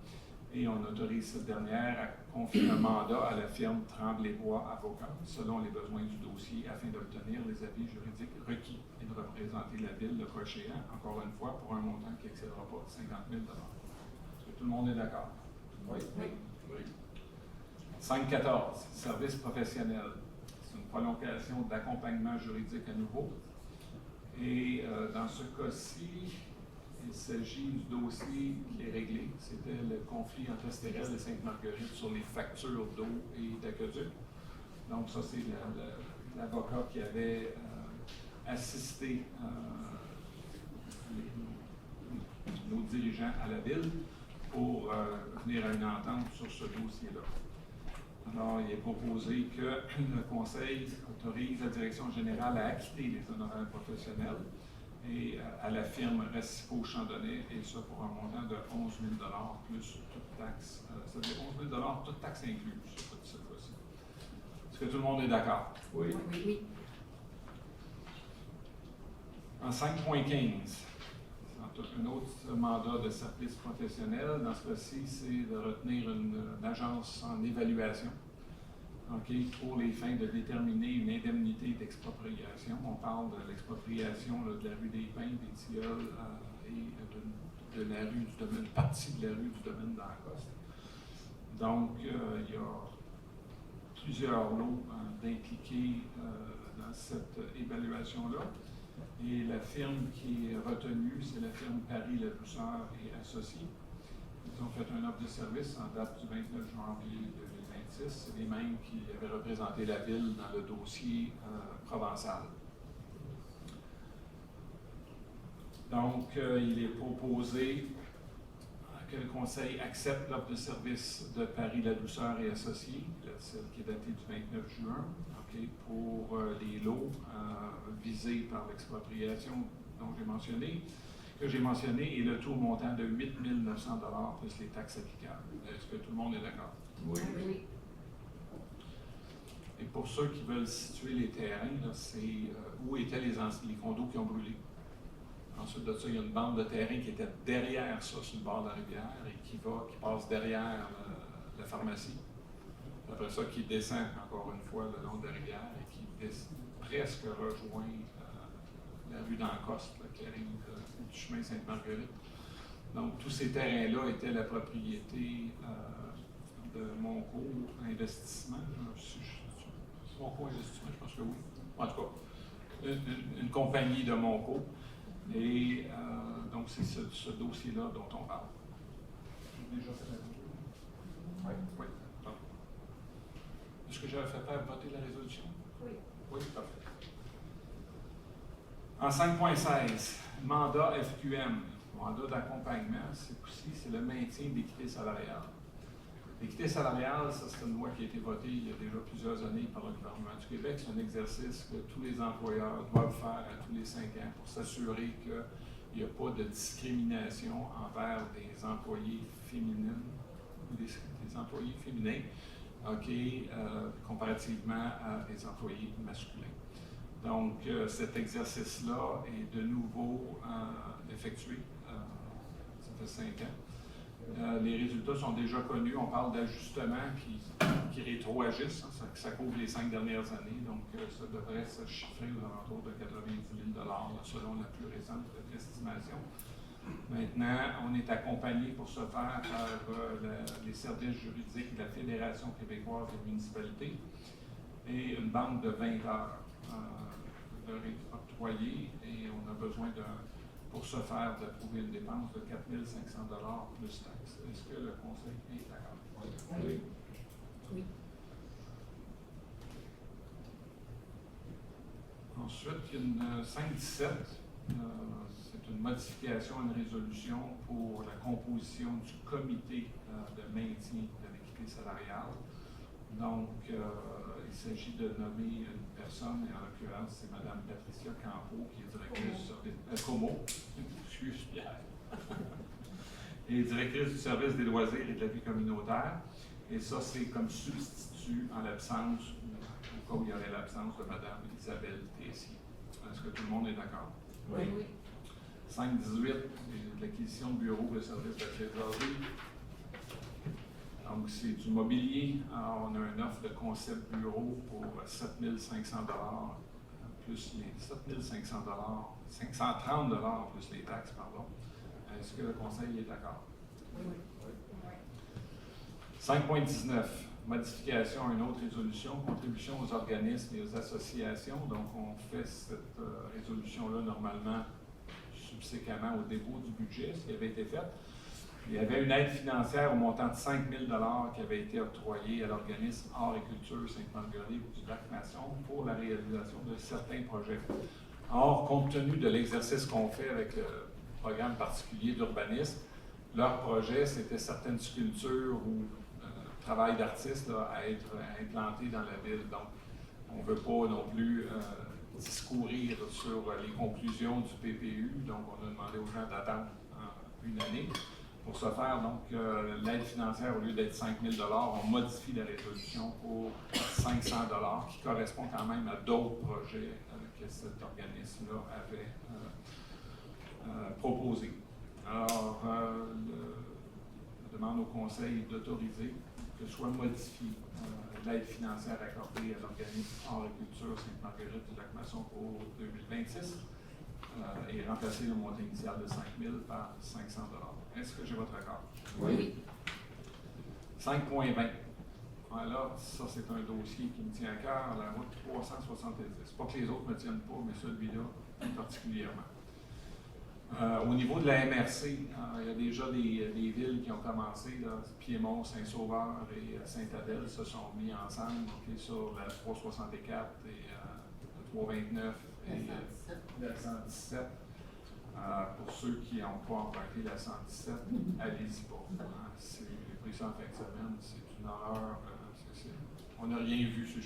Et on autorise cette dernière à confier un mandat à la firme Tremblay-Bois Avocats, selon les besoins du dossier, afin d'obtenir les avis juridiques requis et de représenter la Ville le cas échéant, encore une fois, pour un montant qui n'excédera pas 50 000 $. Est-ce que tout le monde est d'accord? Oui. 5.14, services professionnels. C'est une prolongation d'accompagnement juridique à nouveau. Et dans ce cas-ci, il s'agit du dossier qui est réglé. C'était le conflit entre Estérel et Sainte-Marguerite sur les factures d'eau et d'aqueduc. Donc ça, c'est l'avocat qui avait assisté nos dirigeants à la Ville pour venir à une entente sur ce dossier-là. Alors, il est proposé que le Conseil autorise la Direction générale à acquitter les honoraires professionnels et à la firme Racicot Chandonnet, et ça pour un montant de 11 000 $ plus toute taxe. Ça veut dire 11 000 $, toute taxe incluse, cette fois-ci. Est-ce que tout le monde est d'accord? Oui. En 5.15, un autre mandat de service professionnel. Dans ce cas-ci, c'est de retenir une agence en évaluation, pour les fins de déterminer une indemnité d'expropriation. On parle de l'expropriation de la rue des Pins, des Tilleuls et de la rue du domaine, une partie de la rue du domaine d'Ancoste. Donc, il y a plusieurs lots d'impliqués dans cette évaluation-là. Et la firme qui est retenue, c'est la firme Paris-Ladouceur et Associés. Ils ont fait un offre de service en date du 29 janvier 2026. C'est les mêmes qui avaient représenté la Ville dans le dossier provençal. Donc, il est proposé que le Conseil accepte l'offre de service de Paris-Ladouceur et Associés, celle qui est datée du 29 juin, pour les lots visés par l'expropriation que j'ai mentionné, et le taux montant de 8 900 $ plus les taxes applicables. Est-ce que tout le monde est d'accord? Oui. Et pour ceux qui veulent situer les terrains, c'est où étaient les condos qui ont brûlé. Ensuite de ça, il y a une bande de terrain qui était derrière ça, sur le bord de la rivière, et qui passe derrière la pharmacie. Après ça, qui descend encore une fois le long de la rivière et qui presque rejoint la rue d'Ancoste, qui arrive du chemin Sainte-Marguerite. Donc, tous ces terrains-là étaient la propriété de Monco Investissement. Monco Investissement, je pense que oui. En tout cas, une compagnie de Monco. Et donc, c'est ce dossier-là dont on parle. J'ai déjà fait la vidéo? Oui. Est-ce que j'avais fait voter la résolution? Oui, parfait. En 5.16, mandat FQM, mandat d'accompagnement, c'est le maintien d'équité salariale. L'équité salariale, ça c'est une loi qui a été votée il y a déjà plusieurs années par le gouvernement du Québec. C'est un exercice que tous les employeurs doivent faire à tous les 5 ans pour s'assurer qu'il n'y a pas de discrimination envers des employés féminines ou des employés féminins, comparativement à des employés masculins. Donc, cet exercice-là est de nouveau effectué. Ça fait 5 ans. Les résultats sont déjà connus. On parle d'ajustements qui rétroagissent. Ça couvre les 5 dernières années. Donc, ça devrait se chiffrer aux alentours de 90 000 selon la plus récente estimation. Maintenant, on est accompagné pour ce faire par les services juridiques de la Fédération québécoise des municipalités et une banque de 20 heures leur est octroyée et on a besoin pour ce faire d'approuver une dépense de 4 500 $ plus taxes. Est-ce que le conseil est d'accord? Oui. Oui. Ensuite, il y a une 517. C'est une modification à une résolution pour la composition du comité de maintien de l'équité salariale. Donc, il s'agit de nommer une personne, et en l'occurrence, c'est Mme Patricia Campeau, qui est directrice du service Como, excuse Pierre, et directrice du service des loisirs et de la vie communautaire. Et ça, c'est comme substitut en l'absence, au cas où il y aurait l'absence de Mme Isabelle Tessier. Est-ce que tout le monde est d'accord? Oui. Oui. 518, l'acquisition de bureaux de service de trésorerie. Donc, c'est du mobilier. Alors, on a une offre de concept bureau pour 7 500 $ plus les 7 500 $, 530 $ plus les taxes, pardon. Est-ce que le conseil est d'accord? Oui. 5.19, modification à une autre résolution, contribution aux organismes et aux associations. Donc, on fait cette résolution-là normalement subséquemment au dépôt du budget, ce qui avait été fait. Il y avait une aide financière au montant de 5 000 $ qui avait été octroyée à l'organisme Art et Culture Sainte-Marguerite du Lac-Masson pour la réalisation de certains projets. Or, compte tenu de l'exercice qu'on fait avec le programme particulier d'urbanisme, leur projet, c'était certaines sculptures ou travail d'artistes à être implantés dans la ville. Donc, on ne veut pas non plus discourir sur les conclusions du PPU. Donc, on a demandé aux gens d'attendre une année. Pour ce faire, donc, l'aide financière, au lieu d'être 5 000 $, on modifie la résolution pour 500 $ qui correspond quand même à d'autres projets que cet organisme-là avait proposés. Alors, je demande au Conseil d'autoriser que soit modifiée l'aide financière accordée à l'organisme Art et Culture Sainte-Marguerite du Lac-Masson pour 2026 et remplacer le montant initial de 5 000 par 500 $. Est-ce que j'ai votre accord? Oui. 5.20. Voilà, ça c'est un dossier qui me tient à cœur, la route 370. Pas que les autres ne me tiennent pas, mais celui-là particulièrement. Au niveau de la MRC, il y a déjà des villes qui ont commencé, là, Piémont, Saint-Sauveur et Sainte-Adèle se sont mis ensemble sur la 364 et la 329 et la 117. Pour ceux qui n'ont pas emprunté la 117, allez-y pas. J'ai pris ça en fin de semaine, c'est une horreur. On n'a rien vu sur le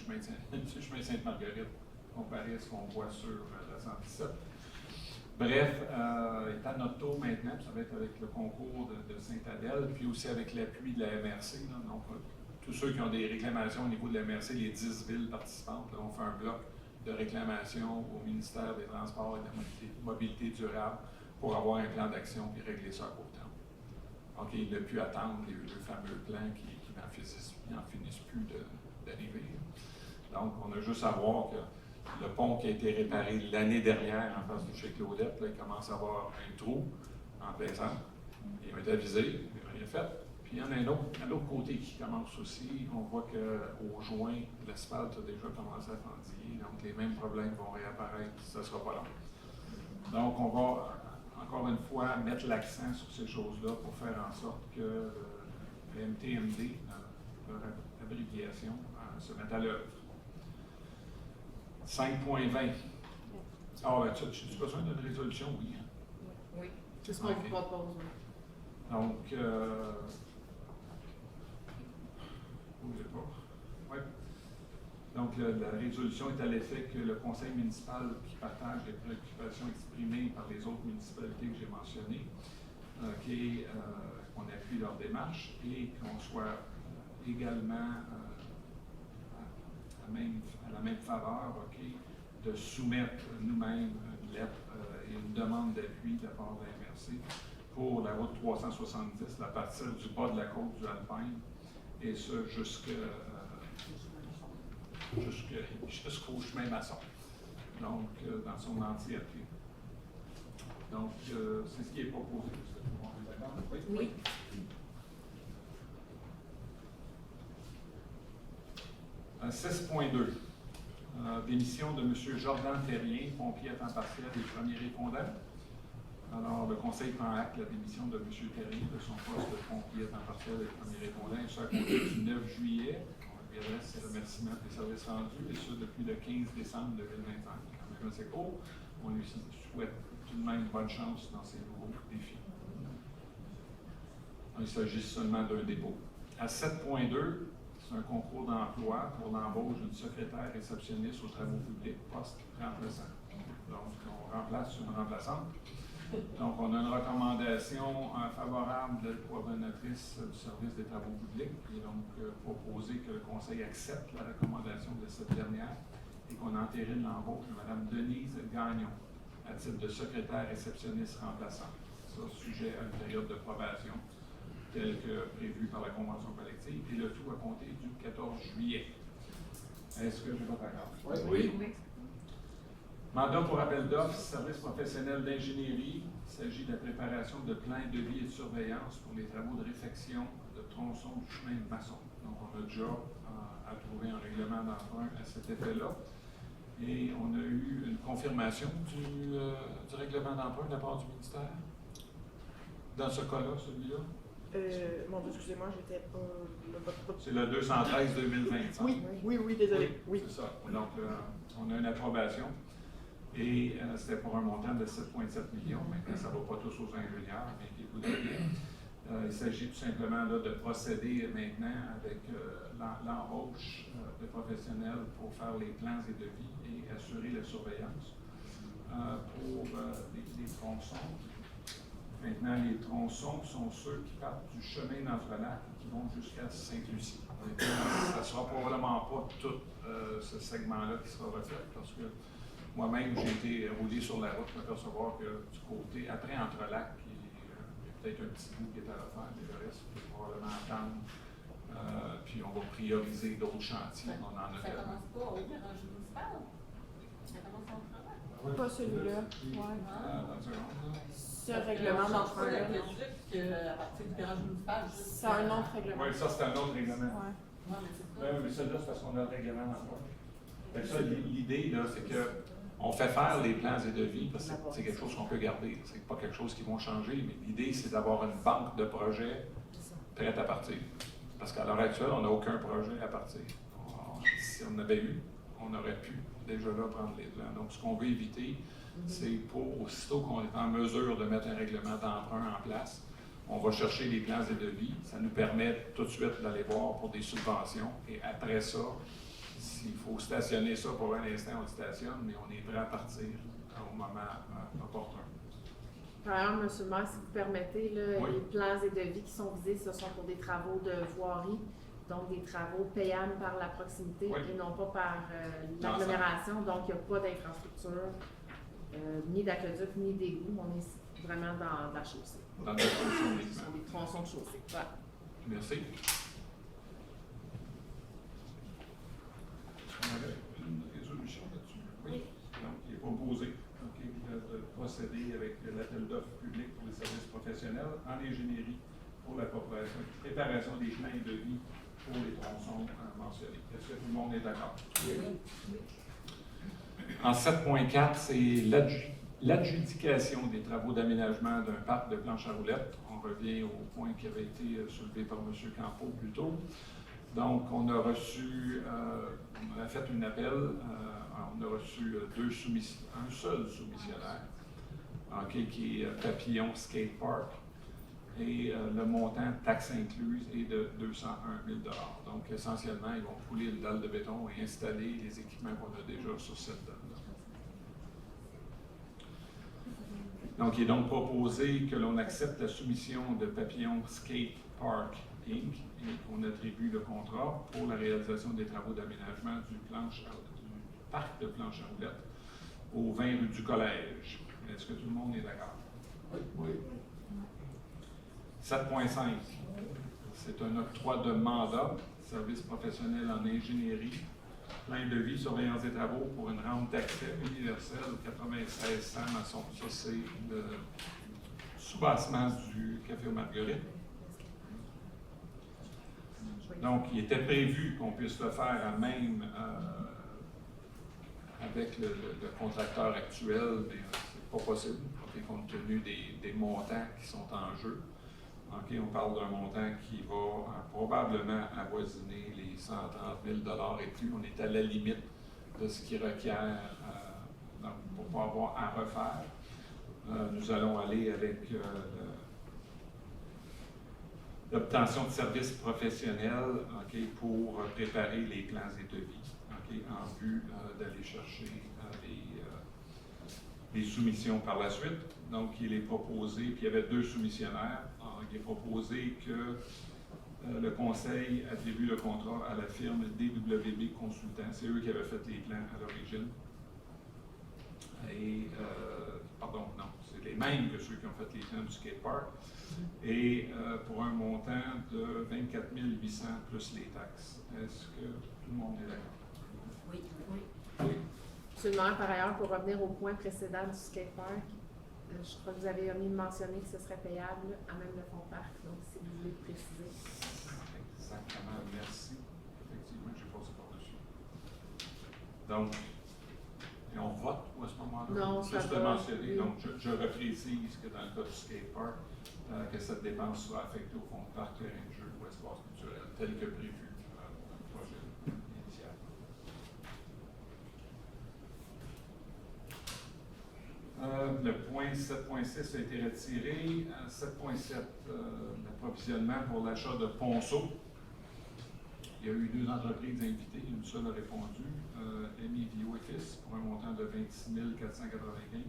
chemin Sainte-Marguerite comparé à ce qu'on voit sur la 117. Bref, est à notre tour maintenant, ça va être avec le concours de Sainte-Adèle, puis aussi avec l'appui de la MRC. Là, donc, tous ceux qui ont des réclamations au niveau de la MRC, les 10 villes participantes, là, on fait un bloc de réclamation au ministère des Transports et de la Mobilité durable pour avoir un plan d'action et régler ça à court terme. Donc, il n'a plus attendre le fameux plan qui n'en finissent plus d'arriver. Donc, on a juste à voir que le pont qui a été réparé l'année dernière en face de chez Claudette, là, il commence à avoir un trou en plaisant. Il a été avisé, il n'a rien fait. Puis il y en a un autre, à l'autre côté qui commence aussi. On voit qu'au juin, l'asphalte a déjà commencé à fendiller. Donc les mêmes problèmes vont réapparaître, ça ne sera pas long. Donc on va encore une fois mettre l'accent sur ces choses-là pour faire en sorte que le MTMD, leur abréviation, se mette à l'œuvre. 5.20. Ah, ben, tu as besoin d'une résolution? Oui. Oui. C'est ce qu'on vous propose. Donc, la résolution est à l'effet que le conseil municipal qui partage les préoccupations exprimées par les autres municipalités que j'ai mentionnées, qu'on appuie leur démarche et qu'on soit également à la même faveur, de soumettre nous-mêmes une lettre et une demande d'appui de la part de la MRC pour la route 370, la partie du bas de la côte du Alpine, et ça jusqu'au chemin maçon, donc dans son entièreté. Donc, c'est ce qui est proposé. Oui. À 6.2, démission de M. Jordan Terrien, pompier à temps partiel et premier répondant. Alors, le Conseil prend acte de la démission de M. Terrien de son poste de pompier à temps partiel et premier répondant, et ça à compter du 9 juillet. On lui adresse ses remerciements des services rendus, et ça depuis le 15 décembre 2025. Quand même assez court. On lui souhaite tout de même bonne chance dans ses nouveaux défis. Il s'agit seulement d'un dépôt. À 7.2, c'est un concours d'emploi pour l'embauche d'une secrétaire réceptionniste aux travaux publics, poste remplaçant. Donc, on remplace une remplaçante. Donc, on a une recommandation favorable de la coordonnatrice du service des travaux publics, et donc proposer que le Conseil accepte la recommandation de cette dernière et qu'on entérine l'embauche de Mme Denise Gagnon à titre de secrétaire réceptionniste remplaçante. Ça, sujet à une période de probation telle que prévue par la Convention collective, et le tout à compter du 14 juillet. Est-ce que j'ai votre accord? Oui. Mandat pour appel d'offres, service professionnel d'ingénierie. Il s'agit de la préparation de plans de devis et de surveillance pour les travaux de réfection de tronçons du chemin de maçon. Donc, on a déjà approuvé un règlement d'emprunt à cet effet-là. Et on a eu une confirmation du règlement d'emprunt de la part du ministère. Dans ce cas-là, celui-là? Mon Dieu, excusez-moi, j'étais pas. C'est le 213-2025. Oui, désolé. Oui. C'est ça. Donc, on a une approbation. Et c'était pour un montant de 7,7 millions. Maintenant, ça ne va pas tous aux ingénieurs, mais écoutez bien. Il s'agit tout simplement là, de procéder maintenant avec l'embauche de professionnels pour faire les plans et devis et assurer la surveillance pour les tronçons. Maintenant, les tronçons sont ceux qui partent du chemin d'Entrelacs et qui vont jusqu'à Sainte-Lucie. Ça ne sera probablement pas tout ce segment-là qui sera refait, parce que moi-même, j'ai été roulé sur la route pour m'apercevoir que du côté, après Entrelacs, il y a peut-être un petit bout qui est à refaire, mais le reste, il faut probablement attendre. Puis on va prioriser d'autres chantiers. On en a Ça commence pas au garage municipal? Ça commence en travail? Pas celui-là. Ce règlement d'emprunt. C'est qu'à partir du garage municipal. C'est un autre règlement. Oui, ça, c'est un autre règlement. Ouais. Non, mais c'est ça. Oui, mais celui-là, c'est parce qu'on a le règlement d'emploi. Ça, l'idée, là, c'est que on fait faire les plans et devis parce que c'est quelque chose qu'on peut garder. C'est pas quelque chose qui va changer, mais l'idée, c'est d'avoir une banque de projets prête à partir. Parce qu'à l'heure actuelle, on n'a aucun projet à partir. Si on avait eu, on aurait pu déjà là prendre les plans. Donc, ce qu'on veut éviter, c'est pour aussitôt qu'on est en mesure de mettre un règlement d'emprunt en place, on va chercher les plans et devis. Ça nous permet tout de suite d'aller voir pour des subventions. Et après ça, s'il faut stationner ça pour un instant, on le stationne, mais on est prêt à partir au moment opportun. Par exemple, M. le maire, si vous permettez, là, Oui. les plans et devis qui sont visés, ce sont pour des travaux de voirie, donc des travaux payables par la proximité Oui. et non pas par l'agglomération. Donc, il n'y a pas d'infrastructure, ni d'aqueduc, ni d'égout. On est vraiment dans la chaussée. Dans notre fonction Ce uniquement. sont des tronçons de chaussée. Voilà. Merci. On avait une résolution là-dessus. Oui. Donc, il est proposé de procéder avec l'appel d'offres public pour les services professionnels en ingénierie pour la préparation des plans et devis pour les tronçons mentionnés. Est-ce que tout le monde est d'accord? Oui. En 7.4, c'est l'adjudication des travaux d'aménagement d'un parc de planches à roulettes. On revient au point qui avait été soulevé par M. Campeau plus tôt. Donc, on a reçu, on a fait un appel, on a reçu un seul soumissionnaire, qui est Papillon Skate Park. et le montant taxe incluse est de 201 000 $. Donc, essentiellement, ils vont couler une dalle de béton et installer les équipements qu'on a déjà sur cette dalle-là. Donc, il est donc proposé que l'on accepte la soumission de Papillon Skate Park Inc. et qu'on attribue le contrat pour la réalisation des travaux d'aménagement du parc de planche à roulettes au 20 rue du Collège. Est-ce que tout le monde est d'accord? Oui. 7.5. C'est un octroi de mandat, service professionnel en ingénierie, plein de vie, surveillance des travaux pour une rampe d'accès universelle 9600 maçons. Ça, c'est le soubassement du Café aux Marguerites. Donc, il était prévu qu'on puisse le faire à même avec le contracteur actuel, mais c'est pas possible, compte tenu des montants qui sont en jeu. On parle d'un montant qui va probablement avoisiner les 130 000 $ et plus. On est à la limite de ce qui requiert pour ne pas avoir à refaire. Nous allons aller avec l'obtention de services professionnels pour préparer les plans et devis en vue d'aller chercher les soumissions par la suite. Donc, il est proposé, puis il y avait 2 soumissionnaires, il est proposé que le conseil attribue le contrat à la firme DWB Consultants. C'est eux qui avaient fait les plans à l'origine. Et, pardon, non, c'est les mêmes que ceux qui ont fait les plans du skatepark. Et pour un montant de 24 800 plus les taxes. Est-ce que tout le monde est d'accord? Oui. Oui. Monsieur le maire, par ailleurs, pour revenir au point précédent du skatepark, je crois que vous avez omis de mentionner que ce serait payable à même le fonds parc, donc si vous voulez préciser. Exactement, merci. Effectivement, j'ai passé par-dessus. Donc, et on vote ou à ce moment-là? Non, ça juste va. de mentionner. Oui. Donc, je reprécise que dans le cas du skatepark, que cette dépense soit affectée au fonds de parc, terrain de jeu ou espace culturel, tel que prévu dans le projet initial. Le point 7.6 a été retiré. 7.7, l'approvisionnement pour l'achat de ponceaux. Il y a eu 2 entreprises invitées, une seule a répondu, MI Bio et Fils, pour un montant de 26 495.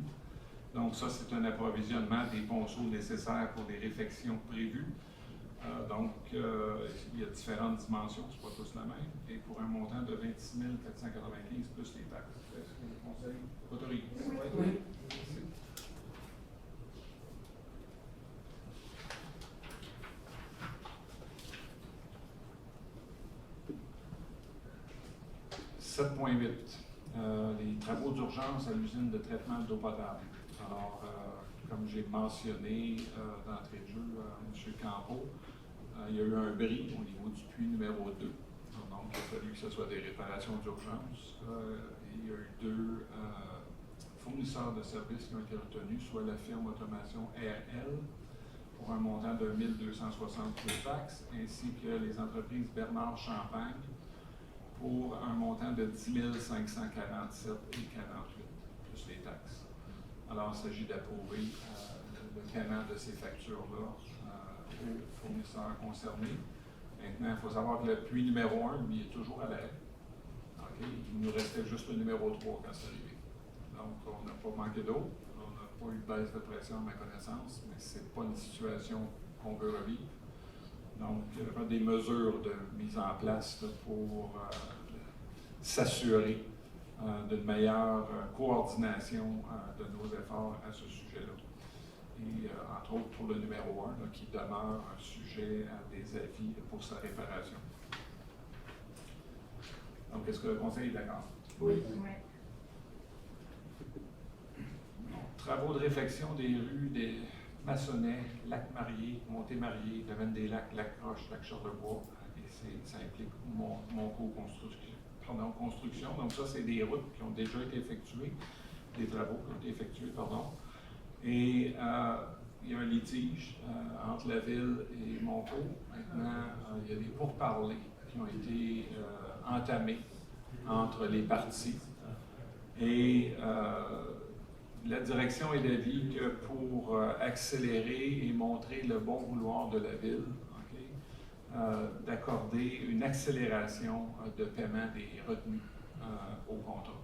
Donc ça, c'est un approvisionnement des ponceaux nécessaires pour les réfections prévues. Donc, il y a différentes dimensions, ce n'est pas tous la même, et pour un montant de 26 495 plus les taxes. Est-ce que le conseil autorise? Oui. Merci. Les travaux d'urgence à l'usine de traitement d'eau potable. Alors, comme j'ai mentionné d'entrée de jeu à M. Campeau, il y a eu un bris au niveau du puits numéro 2. Donc, il a fallu que ce soit des réparations d'urgence. Il y a eu 2 fournisseurs de services qui ont été retenus, soit la firme Automation RL pour un montant de 1 260 plus taxes, ainsi que les entreprises Bernard Champagne pour un montant de 10 547 et 48 plus les taxes. Alors, il s'agit d'approuver le paiement de ces factures-là aux fournisseurs concernés. Maintenant, il faut savoir que le puits numéro 1, lui, est toujours à l'arrêt. Il nous restait juste le numéro 3 quand c'est arrivé. Donc, on n'a pas manqué d'eau, on n'a pas eu de baisse de pression à ma connaissance, mais ce n'est pas une situation qu'on veut revivre. Donc, il y aura des mesures de mise en place pour s'assurer d'une meilleure coordination de nos efforts à ce sujet-là. Et entre autres pour le numéro 1, qui demeure un sujet à des avis pour sa réparation. Donc, est-ce que le conseil est d'accord? Oui. Donc, travaux de réfection des rues des Massonnet, Lac-Marié, Monté-Marié, Domaine des Lacs, Lac-Roche, Lac-Charlebois, et ça implique mon construction. Donc ça, c'est des routes qui ont déjà été effectuées, des travaux qui ont été effectués, pardon. Et il y a un litige entre la ville et Monco. Maintenant, il y a des pourparlers qui ont été entamés entre les parties. Et La direction est d'avis que pour accélérer et montrer le bon vouloir de la Ville, d'accorder une accélération de paiement des retenues au contrat.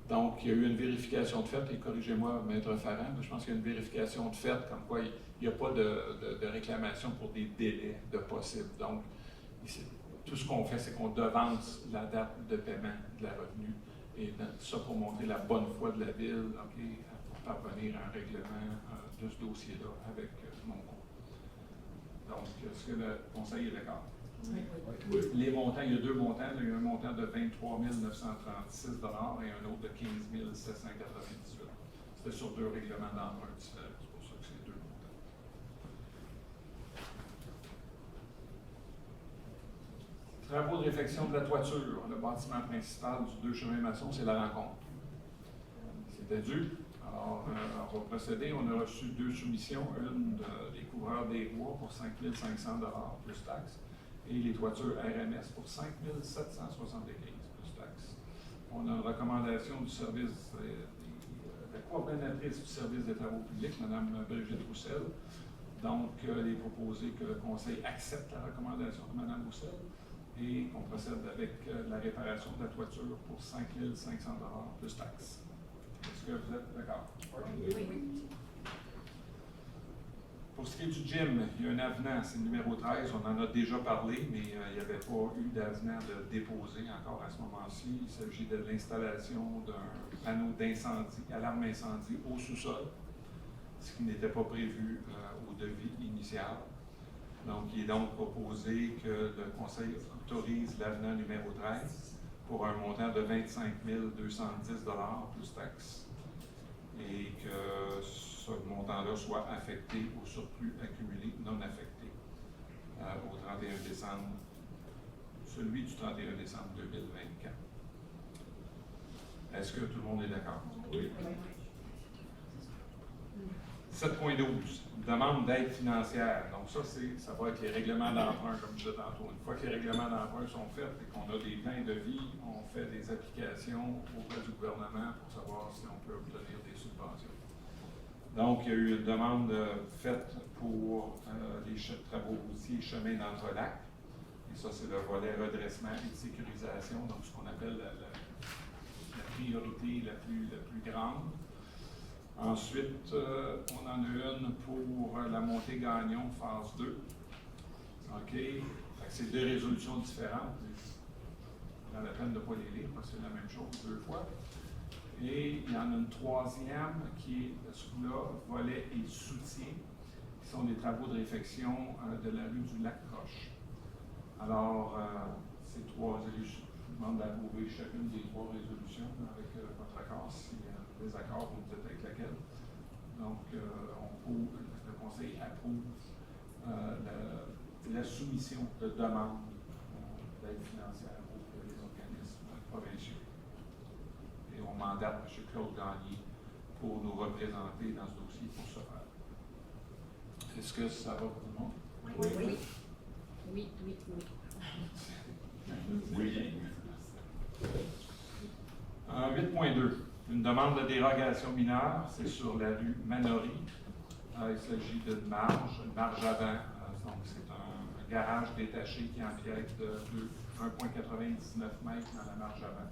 Donc, il y a eu une vérification de fait, et corrigez-moi, Maître Farran, je pense qu'il y a une vérification de fait comme quoi il n'y a pas de réclamation pour des délais de possible. Donc, tout ce qu'on fait, c'est qu'on devance la date de paiement de la retenue, et ça pour montrer la bonne foi de la Ville, pour parvenir à un règlement de ce dossier-là avec mon compte. Donc, est-ce que le Conseil est d'accord? Oui. Les montants, il y a deux montants. Il y a un montant de 23 936 $ et un autre de 15 798 $. C'était sur deux règlements d'emprunt différents. C'est pour ça que c'est deux montants. Travaux de réfection de la toiture. Le bâtiment principal du 2 Chemin Masson, c'est la rencontre. C'était dû. Alors, on va procéder. On a reçu deux soumissions. Une des couvreurs des bois pour 5 500 $ plus taxes. Et les toitures RMS pour 5 775 plus taxes. On a une recommandation du service, la coordonnatrice du service des travaux publics, Mme Brigitte Roussel. Donc, il est proposé que le Conseil accepte la recommandation de Mme Roussel et qu'on procède avec la réparation de la toiture pour 5 500 $ plus taxes. Est-ce que vous êtes d'accord? Oui. Pour ce qui est du gym, il y a un avenant, c'est le numéro 13, on en a déjà parlé, mais il n'y avait pas eu d'avenant de déposer encore à ce moment-ci. Il s'agit de l'installation d'un panneau d'incendie, alarme incendie au sous-sol, ce qui n'était pas prévu au devis initial. Donc, il est donc proposé que le Conseil autorise l'avenant numéro 13 pour un montant de 25 210 $ plus taxes et que ce montant-là soit affecté au surplus accumulé non affecté au 31 décembre, celui du 31 décembre 2024. Est-ce que tout le monde est d'accord? Oui. 7.12, demande d'aide financière. Donc ça va être les règlements d'emprunt, comme je disais tantôt. Une fois que les règlements d'emprunt sont faits et qu'on a des plans de vie, on fait des applications auprès du gouvernement pour savoir si on peut obtenir des subventions. Donc, il y a eu une demande faite pour les travaux routiers et chemins d'entrelacs. Et ça, c'est le volet redressement et de sécurisation, donc ce qu'on appelle la priorité la plus grande. Ensuite, on en a une pour la montée Gagnon, phase 2. OK? C'est deux résolutions différentes. Dans la peine de ne pas les lire, parce que c'est la même chose deux fois. Et il y en a une troisième qui est, là, volet et soutien, qui sont des travaux de réfection de la rue du Lac-Croche. Alors, ces trois résolutions, je vous demande d'approuver chacune des trois résolutions avec votre accord. Si des accords, vous me dites avec laquelle. Donc, le Conseil approuve la soumission de demande d'aide financière auprès des organismes provinciaux. Et on mandate M. Claude Gagné pour nous représenter dans ce dossier pour ce faire. Est-ce que ça va pour tout le monde? Oui. Oui. 8.2. Une demande de dérogation mineure, c'est sur la rue Manory. Il s'agit d'une marge avant. Donc, c'est un garage détaché qui empiète de 1,99 mètres dans la marge avant.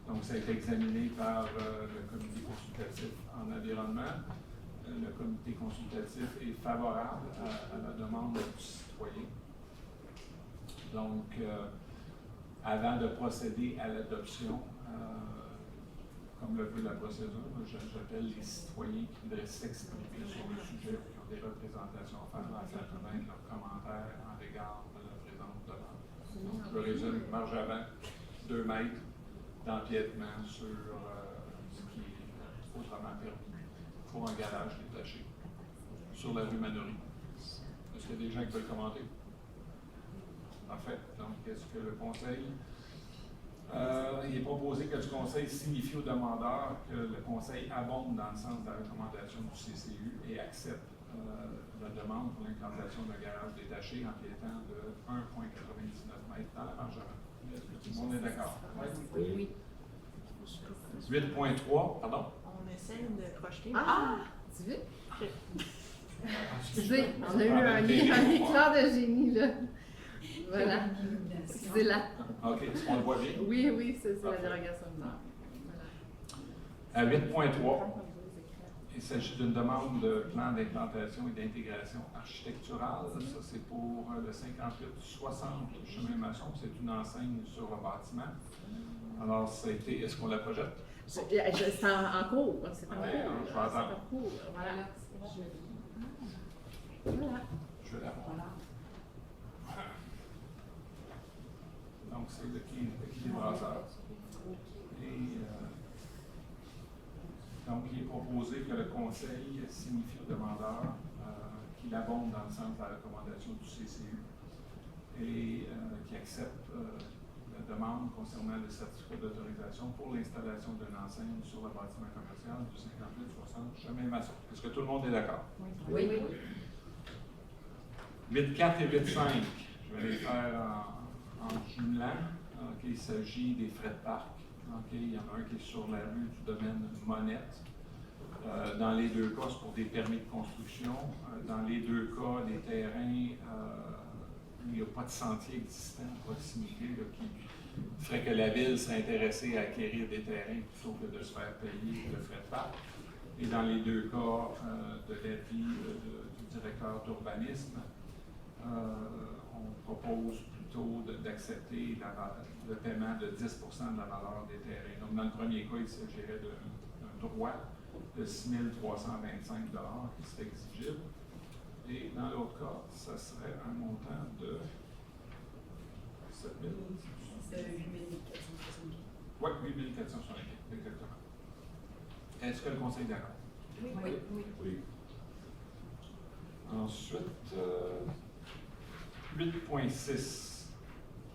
Donc, ça a été examiné par le comité consultatif en environnement. Le comité consultatif est favorable à la demande du citoyen. Donc, avant de procéder à l'adoption, comme le veut la procédure, j'appelle les citoyens qui voudraient s'exprimer sur le sujet, qui ont des représentations à faire connaître leurs commentaires en regard de la présente demande. Donc, je résume, marge avant, 2 mètres d'empiètement sur ce qui est autrement permis pour un garage détaché sur la rue Manory. Est-ce qu'il y a des gens qui veulent commenter? Parfait. Donc, est-ce que le Conseil... il est proposé que le Conseil signifie au demandeur que le Conseil abonde dans le sens de la recommandation du CCU et accepte la demande pour l'implantation d'un garage détaché empiétant de 1,99 mètres dans la marge avant. Est-ce que tout le monde est d'accord? Oui. 8.3, pardon? On On essaie de projeter. Ah! Tu veux? Ok. Excusez, on a eu un éclair de génie, là. Voilà. Excusez-la. OK, est-ce qu'on le voit bien? Oui, oui, c'est la Parfait. dérogation de normes. Voilà. À 8.3, il s'agit d'une demande de plan d'implantation et d'intégration architecturale. Ça, c'est pour le 58-60 chemin Masson. C'est une enseigne sur le bâtiment. Alors, ça a été. Est-ce qu'on la projette? C'est en cours. C'est en Ouais, cours. je vais attendre. C'est en cours. Voilà. Voilà. Je vais la voir. Donc, c'est le quai des Brasseurs. Et donc, il est proposé que le conseil signifie au demandeur qu'il abonde dans le sens de la recommandation du CCU et qu'il accepte la demande concernant le certificat d'autorisation pour l'installation d'une enseigne sur le bâtiment commercial du 58-60 chemin Masson. Est-ce que tout le monde est d'accord? Oui, oui. 8.4 et 8.5, je vais les faire en jumelant. Okay, il s'agit des frais de parc. Okay, il y en a un qui est sur la rue du domaine Monette. Dans les deux cas, c'est pour des permis de construction. Dans les deux cas, les terrains, il n'y a pas de sentier existant à proximité là, qui ferait que la ville serait intéressée à acquérir des terrains plutôt que de se faire payer le frais de parc. Et dans les deux cas, de l'avis du directeur d'urbanisme, on propose plutôt d'accepter le paiement de 10 de la valeur des terrains. Donc, dans le premier cas, il s'agirait d'un droit de 6 325 qui serait exigible. Et dans l'autre cas, ça serait un montant de 7 000. C'est 8 475. Oui, 8 475, exactement. Est-ce que le conseil est d'accord? Oui. Ensuite, 8.6.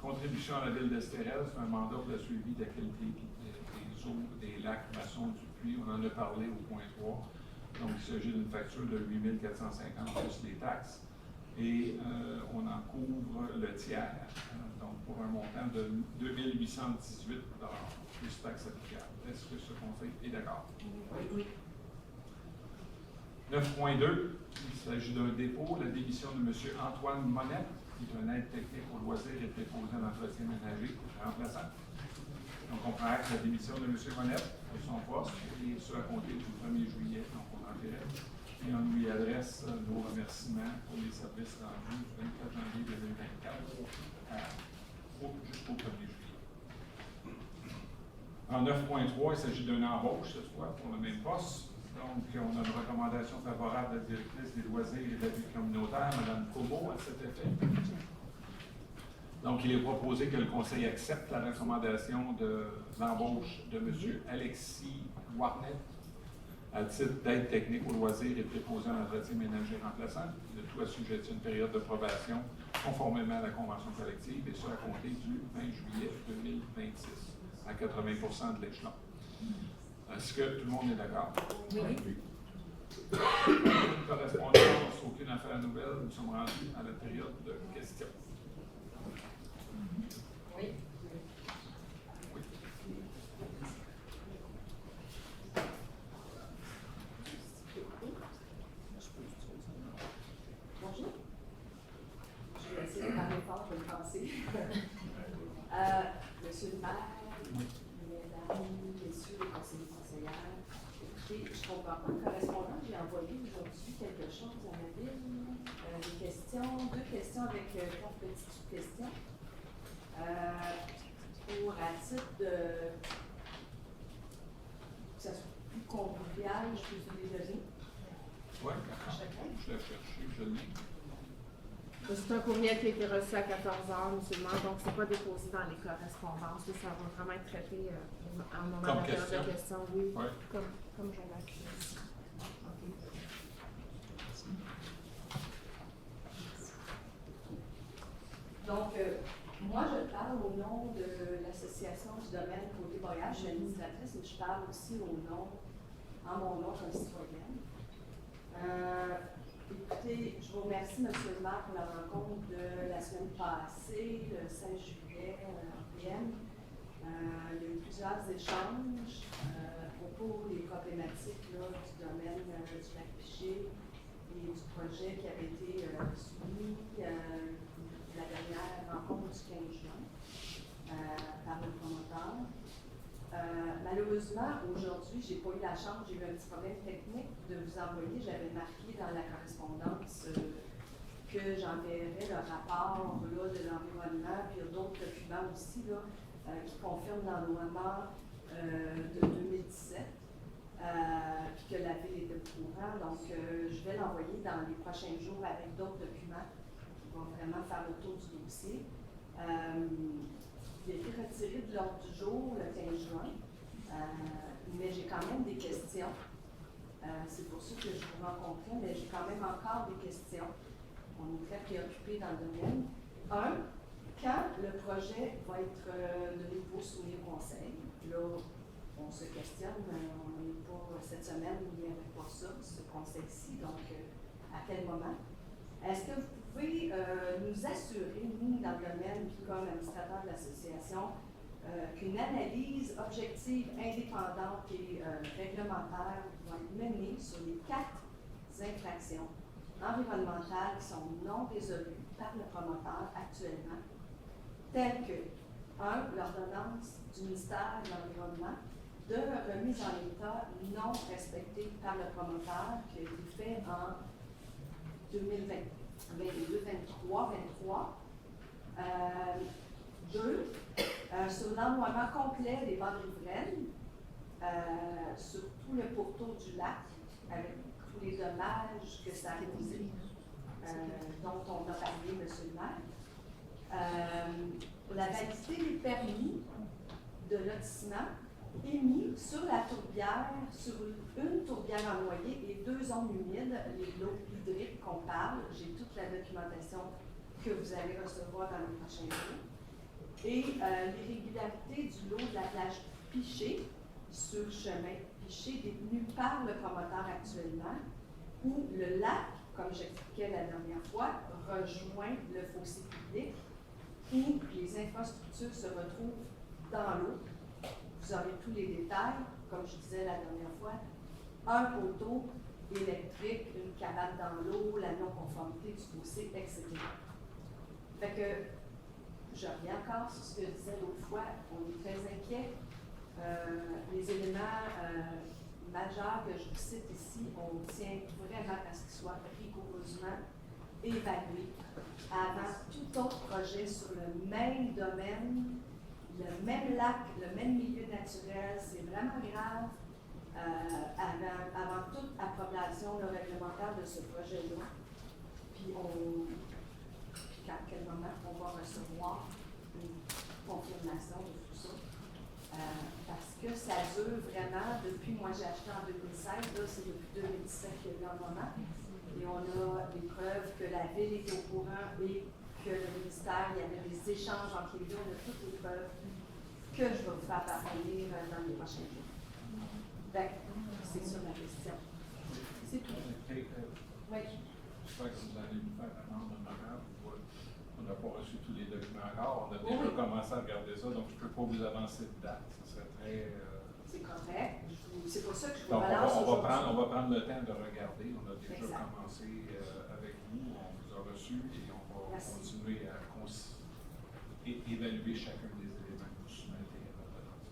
Contribution à la ville d'Estérel, c'est un mandat pour le suivi de la qualité des eaux des lacs Masson du Puy. On en a parlé au point 3. Donc, il s'agit d'une facture de 8 450 plus les taxes. Et on en couvre le tiers, donc pour un montant de 2 818 plus taxes applicables. Est-ce que ce conseil est d'accord? Oui. 9.2, il s'agit d'un dépôt, la démission de M. Antoine Monette, qui est un aide technique au loisir et préposé à l'entretien ménager remplaçant. Donc, on prend acte de la démission de M. Monette de son poste, et ce à compter du 1er juillet, donc on enverrait. Et on lui adresse nos remerciements pour les services rendus du 24 janvier 2024 jusqu'au 1er juillet. En 9.3, il s'agit d'une embauche, cette fois, pour le même poste. Donc, on a une recommandation favorable de la directrice des loisirs et de la vie communautaire, Mme Como, à cet effet. Donc, il est proposé que le Conseil accepte la recommandation de l'embauche de M. Alexis Warnet à titre d'aide technique aux loisirs et préposé à l'entretien ménager remplaçant, le tout assujetti à une période de probation conformément à la convention collective, et ce à compter du 20 juillet 2026, à 80 de l'échelon. Est-ce que tout le monde est d'accord? Oui. Correspondance, aucune affaire nouvelle, nous sommes rendus à la période de questions. Oui. Bonjour. Je vais essayer de parler fort, je vais le penser. Monsieur le maire, mesdames, messieurs les conseillers conseillères, écoutez, je comprends pas le correspondant, j'ai envoyé aujourd'hui quelque chose à la ville, deux questions avec 4 petites sous-questions. Pour à titre de que ça soit plus convivial, je peux vous les donner. Oui, d'accord. Je l'ai cherché, je l'ai. C'est un courriel qui a été reçu à 14 h, musulman, donc c'est pas déposé dans les correspondances. Ça va vraiment être traité à un moment Comme de la période de question. questions. Oui, Ouais. comme je l'ai écrit. Donc, moi, je parle au nom de l'Association du domaine Côté-Boréal. Je suis administratrice, mais je parle aussi en mon nom comme citoyenne. Écoutez, je vous remercie, M. le maire, pour la rencontre de la semaine passée, le 16 juillet, en PM. Il y a eu plusieurs échanges à propos des problématiques là, du domaine du lac Piché et du projet qui avait été soumis la dernière rencontre du 15 juin par le promoteur. Malheureusement, aujourd'hui, je n'ai pas eu la chance, j'ai eu un petit problème technique de vous envoyer. J'avais marqué dans la correspondance que j'enverrais le rapport là, de l'environnement, puis il y a d'autres documents aussi là, qui confirment l'environnement de 2017, puis que la ville est au courant. Donc, je vais l'envoyer dans les prochains jours avec d'autres documents qui vont vraiment faire le tour du dossier. Il a été retiré de l'ordre du jour le 15 juin, mais j'ai quand même des questions. C'est pour ça que je vous rencontrais, mais j'ai quand même encore des questions. On est très préoccupés dans le domaine. Quand le projet va être de nouveau soumis au conseil, là, on se questionne, on n'est pas cette semaine, il n'y avait pas ça, ce conseil-ci, donc à quel moment? Est-ce que vous pouvez nous assurer, nous, dans le domaine, puis comme administrateur de l'association, qu'une analyse objective, indépendante et réglementaire va être menée sur les 4 infractions environnementales qui sont non résolues par le promoteur actuellement, telles que 1. L'ordonnance du ministère de l'Environnement de remise en état non respectée par le promoteur qui a été fait en 2022, 23. 2. Sur l'ennoiement complet des bancs riveraines, sur tout le pourtour du lac, avec tous les dommages que ça a causé, dont on a parlé, M. le maire. La validité des permis de lotissement émis sur la tourbière, sur une tourbière en noyer et 2 zones humides, les lots hydriques qu'on parle. J'ai toute la documentation que vous allez recevoir dans les prochains jours. Et l'irrégularité du lot de la plage Piché, sur chemin Piché, détenu par le promoteur actuellement, où le lac, comme j'expliquais la dernière fois, rejoint le fossé public, où les infrastructures se retrouvent dans l'eau. Vous aurez tous les détails, comme je disais la dernière fois, un poteau électrique, une cabane dans l'eau, la non-conformité du fossé, etc. Fait que, je reviens encore sur ce que je disais l'autre fois, on est très inquiets. Les éléments majeurs que je vous cite ici, on tient vraiment à ce qu'ils soient rigoureusement évalués avant tout autre projet sur le même domaine, le même lac, le même milieu naturel. C'est vraiment grave avant toute approbation réglementaire de ce projet-là. Puis à quel moment on va recevoir une confirmation de tout ça. Parce que ça dure vraiment depuis, moi j'ai acheté en 2016, là c'est depuis 2017 qu'il y a eu un moment. Et on a des preuves que la ville était au courant et que le ministère, il y avait des échanges entre les deux. On a toutes les preuves que je vais vous faire parvenir dans les prochains jours. Donc, c'est ça ma question. C'est tout. Oui. J'espère que vous allez nous faire attendre un moment. On n'a pas reçu tous les documents encore. On a déjà commencé à regarder ça, donc je ne peux pas vous avancer de date. Ce serait très. C'est correct. C'est pour ça que je vous donc, relance on va prendre le temps de regarder. On a déjà commencé avec vous. On vous a reçu et on va continuer à évaluer chacun des éléments que vous soumettez à l'ordonnance.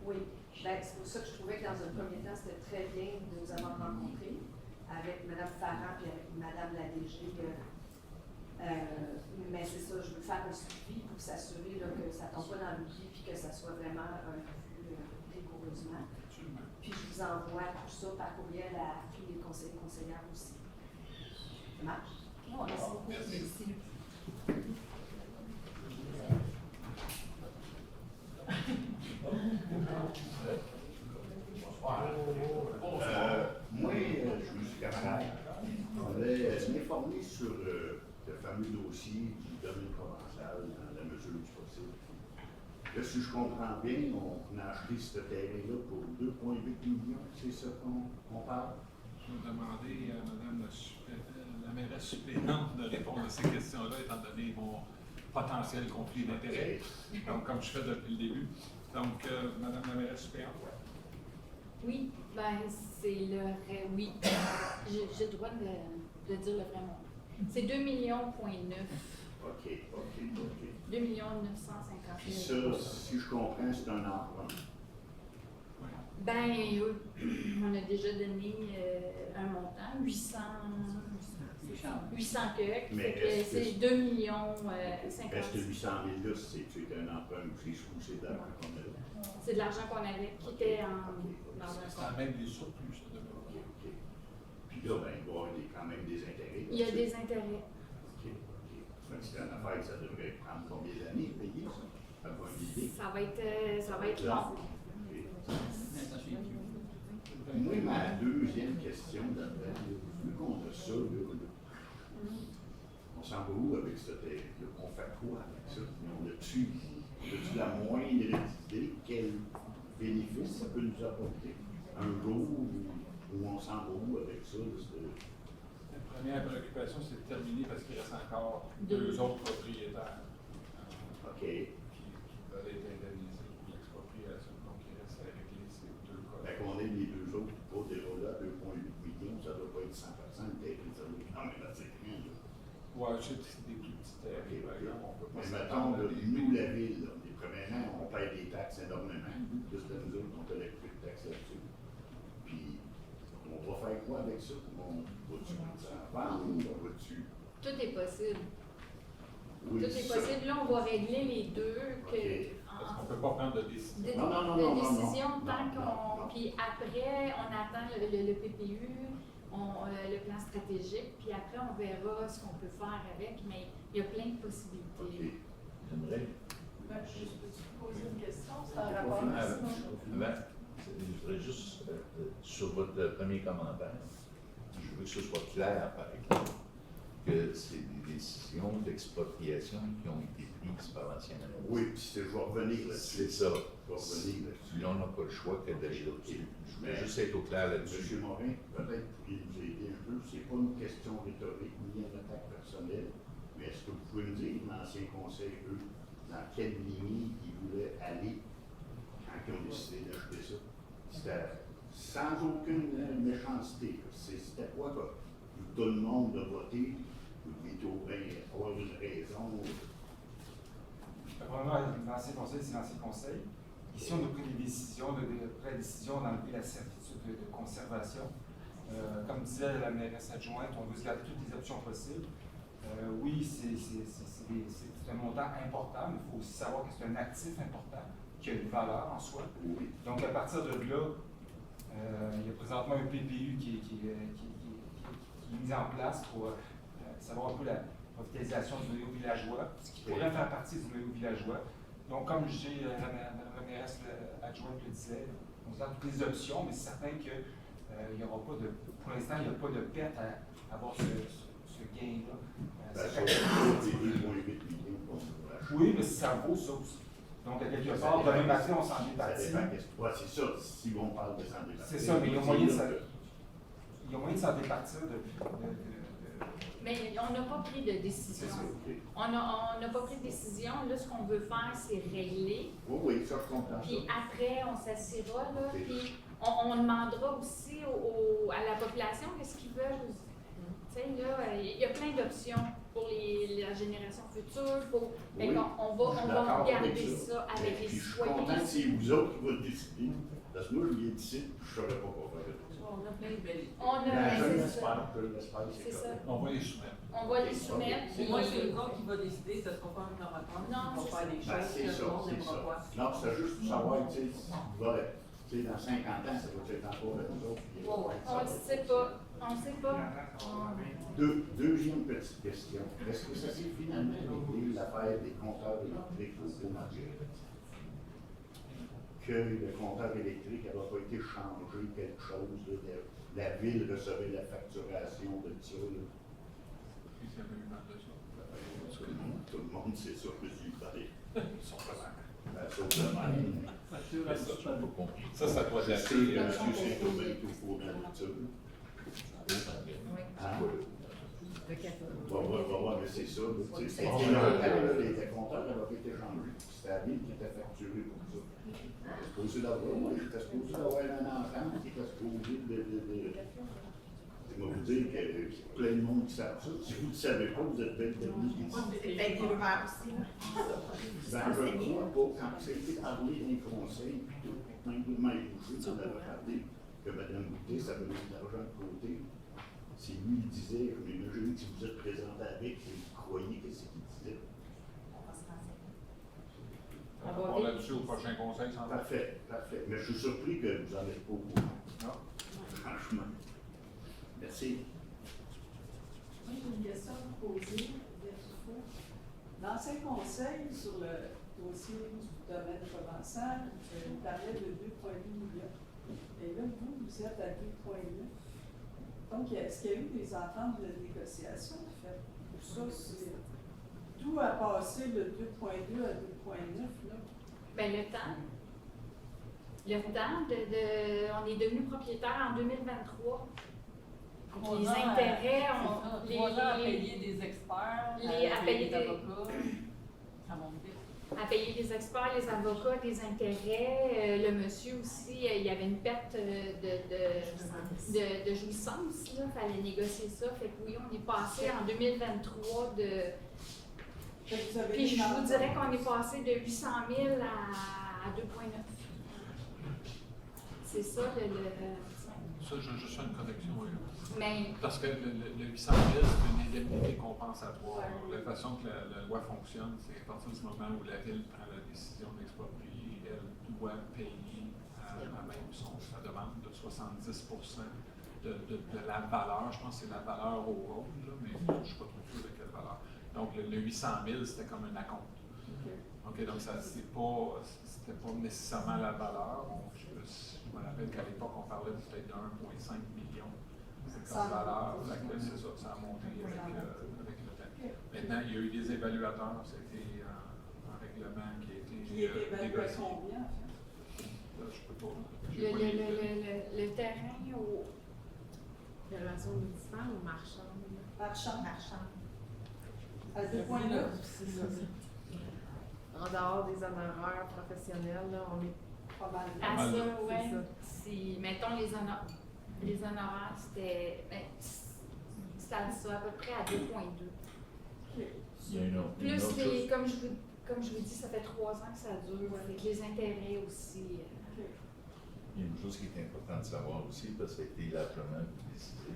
Oui. Ben, c'est pour ça que je trouvais que dans un premier temps, c'était très bien de nous avoir rencontrés avec Mme Farran et avec Mme la DG. Mais c'est ça, je veux faire un suivi pour s'assurer que ça ne tombe pas dans l'oubli et que ça soit vraiment vu rigoureusement. Puis je vous envoie tout ça par courriel à tous les conseillers et conseillères aussi. Ça marche? Oh, merci beaucoup. Merci. Moi, je me suis camarade. On voulait m'informer sur le fameux dossier du domaine provençal dans la mesure du possible. Là, si je comprends bien, on a acheté ce terrain-là pour 2,8 millions, c'est ça qu'on parle? Je vais demander à Mme la mairesse suppléante de répondre à ces questions-là, étant donné potentiel conflit d'intérêts. Donc, comme je fais depuis le début. Donc, Madame la mairesse suppléante. Oui, ben c'est le vrai, oui. J'ai le droit de dire le vrai montant. C'est 2,9 millions. OK. 2 950 Puis 000. ça, si je comprends, c'est un emprunt. Ben, on a déjà donné un montant, 800 quelques. Mais Fait que est-ce que- c'est 2 millions 50. Est-ce que 800 000 là, c'est un emprunt aussi ou c'est de l'argent qu'on a là? C'est de l'argent qu'on avait qui était dans un C'est compte. même des surplus, ça, de OK. Puis là, ben, il doit y avoir quand même des intérêts. Il y a des intérêts. OK. Fait que c'est une affaire que ça devrait prendre combien d'années à payer ça? Avoir une idée. Ça va être long. Moi, ma deuxième question là-dedans, vu qu'on a ça, là, on s'en va où avec ça? On fait quoi avec ça? On a-tu la moindre idée quel bénéfice ça peut nous apporter un jour où on s'en va où avec ça? La première préoccupation, c'est de terminer parce qu'il reste encore 2 autres propriétaires OK. qui veulent être indemnisés pour l'expropriation. Donc, il reste à régler ces 2 cas. Fait qu'on est les 2 autres au là 2,8 millions, ça ne doit pas être 100%, peut-être ça doit être quand même assez rien. Ouais, c'est des plus petits terrains, OK. par exemple. On peut pas Mais s'attendre mettons, à des nous, la ville, là, premièrement, on paye des taxes énormément. Plus de nous autres, on collecte plus de taxes là-dessus. Puis, on va faire quoi avec ça? On va-tu en vendre? On va-tu? Tout est possible. Oui, Tout est ça. possible. Là, on va régler les deux. OK. Parce qu'on ne peut pas prendre de décision. de décision tant non. qu'on. Puis après, on attend le PPU, le plan stratégique, puis après, on verra ce qu'on peut faire avec, mais il y a plein de possibilités. OK. J'aimerais. Je peux-tu poser une question? C'est un rapport Je voudrais juste, sur votre premier commentaire, je veux que ce soit clair, par exemple, que c'est des décisions d'expropriation qui ont été prises par l'ancienne annonce. Oui, puis je vais revenir là-dessus. C'est ça. Je vais revenir là-dessus. Là, on n'a pas le choix que d'aller là-dessus. Je voulais juste être au clair là-dessus. Monsieur Morin, peut-être pourriez nous aider un peu. Ce n'est pas une question rhétorique ni une attaque personnelle, mais est-ce que vous pouvez me dire, l'ancien conseil, eux, dans quelle ligne ils voulaient aller quand ils ont décidé d'acheter ça? C'était sans aucune méchanceté. C'était quoi que tout le monde a voté? Vous devez avoir une raison. Probablement, l'ancien conseil, c'est l'ancien conseil. Ici, on a pris des décisions, la décision d'enlever la certitude de conservation. Comme disait la mairesse adjointe, on veut se garder toutes les options possibles. Oui, c'est un montant important, mais il faut aussi savoir que c'est un actif important, qui a une valeur en soi. Oui. Donc, à partir de là, il y a présentement un PPU qui est mis en place pour savoir un peu la revitalisation du noyau villageois, ce qui pourrait faire partie du noyau villageois. Donc, comme Mme la mairesse adjointe le disait, on se donne toutes les options, mais c'est certain que il n'y aura pas de, pour l'instant, il n'y a pas de perte à avoir ce gain-là. Oui, mais ça vaut ça aussi. Donc, à quelque part, demain matin, on s'en départit. C'est ça, si on parle de s'en départir. C'est ça, mais il y a moyen de s'en départir Mais on n'a pas pris de décision. On n'a pas pris de décision. Là, ce qu'on veut faire, c'est régler. Oui, ça, je comprends. Puis après, on s'assiera, là, puis on demandera aussi à la population qu'est-ce qu'ils veulent. Tu sais, là, il y a plein d'options pour la génération future. Fait qu'on va regarder ça avec les citoyens. Je suis content que c'est vous autres qui vont décider. Parce que moi, je viens d'ici, je ne saurais pas quoi faire. On a plein de belles. C'est ça. On va les soumettre. On va les soumettre. Et moi, c'est le gars qui va décider, ce ne sera pas un marathon. Non, on va faire des choses C'est que ça, le monde c'est n'aimera pas. ça. Non, c'est juste pour savoir, tu sais, dans 50 ans, ça va être encore avec nous autres. On ne sait pas. On ne sait pas. Deuxième petite question. Est-ce que ça s'est finalement réglé l'affaire des compteurs électriques au marché? Que le compteur électrique n'avait pas été changé, quelque chose, là, la ville recevait la facturation de ça. Tout le monde sait ça, je suis parlé. Sauf le même. Ça doit Je sais dater. que M. Saint-Aubin est au courant de ça. Mais c'est ça. C'est C'est dans ça. le temps, là, les compteurs avaient été changés. C'était la ville qui était facturée pour ça. Moi, j'étais supposé d'avoir un enfant qui était supposé de moi vous dire que plein de monde qui savent ça. Si vous ne le savez pas, vous êtes bête de nous. C'est peut-être des rumeurs aussi. Ben, je crois pas, quand ça a été parlé dans les conseils, puis tout, même vous m'avez bougé, vous en avez parlé, que Mme Boutet, ça venait de l'argent de côté. C'est lui qui disait, mais imaginez si vous êtes présenté avec, et vous croyez que c'est qu'il disait. On va là-dessus au prochain conseil, sans doute. Parfait, parfait. Mais je suis surpris que vous n'en êtes pas au courant. Non. Franchement. Merci. Moi, j'ai une question à vous poser, Vertifaux. L'ancien conseil sur le dossier du domaine provençal, il parlait de 2,8 millions. Et là, vous êtes à 2,9. Donc, est-ce qu'il y a eu des ententes de négociation faites pour ça? Tout a passé de 2,2 à 2,9, là. Ben, le temps. On est devenu propriétaire en 2023. Les intérêts, on a payé des experts, à payer des des avocats. Ça monte vite. à payer les experts, les avocats, des intérêts. Le monsieur aussi, il y avait une perte de jouissance. Il fallait négocier ça. Fait que oui, on est passé en 2023 de... Puis je vous dirais qu'on est passé de 800 000 à 2,9. C'est ça Ça, j'ai juste fait une correction. Oui. Mais Parce que le 800 000, c'est une indemnité compensatoire. La façon que la loi fonctionne, c'est à partir du moment où la ville prend la décision d'exproprier, elle doit payer à même sa demande de 70 de la valeur. Je pense que c'est la valeur au rôle, là, mais je ne suis pas trop sûr de quelle valeur. Donc, le 800 000, c'était comme un acompte. OK, donc c'était pas nécessairement la valeur. Je me rappelle qu'à l'époque, on parlait peut-être de 1,5 million. C'est comme valeur. C'est ça, ça a monté avec le temps. Maintenant, il y a eu des évaluateurs. C'était un règlement qui a été négocié. Combien, en fait? Là, je peux pas. le terrain au... Évaluation municipale ou marchande? Marchand. À 2,9. C'est ça. En dehors des honoraires professionnels, là, on est Pas mal. À mal, ça, là. ouais. C'est ça. Si, mettons, les honoraires, c'était ça à peu près à 2,2. Il y a une autre Plus chose. les, comme je vous dis, ça fait 3 ans que ça dure, avec les intérêts aussi. Il y a une chose qui est importante de savoir aussi, parce que ça a été largement décidé,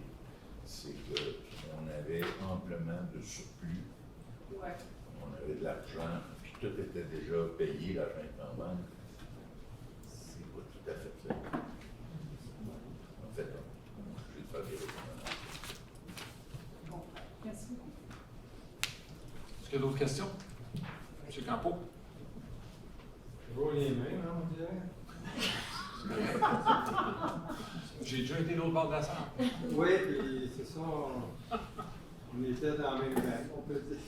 c'est qu'on avait amplement de surplus, Ouais. on avait de l'argent, puis tout était déjà payé, l'argent est en banque. C'est pas tout à fait ça. En fait, on est obligé de faire des recommandations. Bon, merci beaucoup. Est-ce qu'il y a d'autres questions? M. Campeau? Toujours les mêmes, hein, on dirait. J'ai déjà été de l'autre bord de la salle. Oui, puis c'est ça, on était dans la même vague, on peut dire.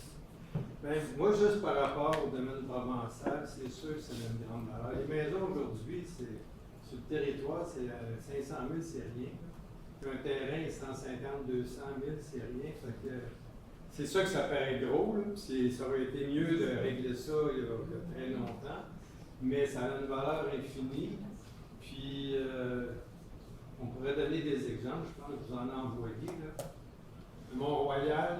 Ben, moi, juste par rapport au domaine provençal, c'est sûr que c'est une grande valeur. Les maisons aujourd'hui, sur le territoire, c'est 500 000, c'est rien. Puis un terrain, 150 200 000, c'est rien. Fait que c'est ça que ça paraît gros, là. Ça aurait été mieux de régler ça il y a très longtemps. Mais ça a une valeur infinie. Puis, on pourrait donner des exemples, je pense que vous en avez envoyé. Là. Le Mont-Royal,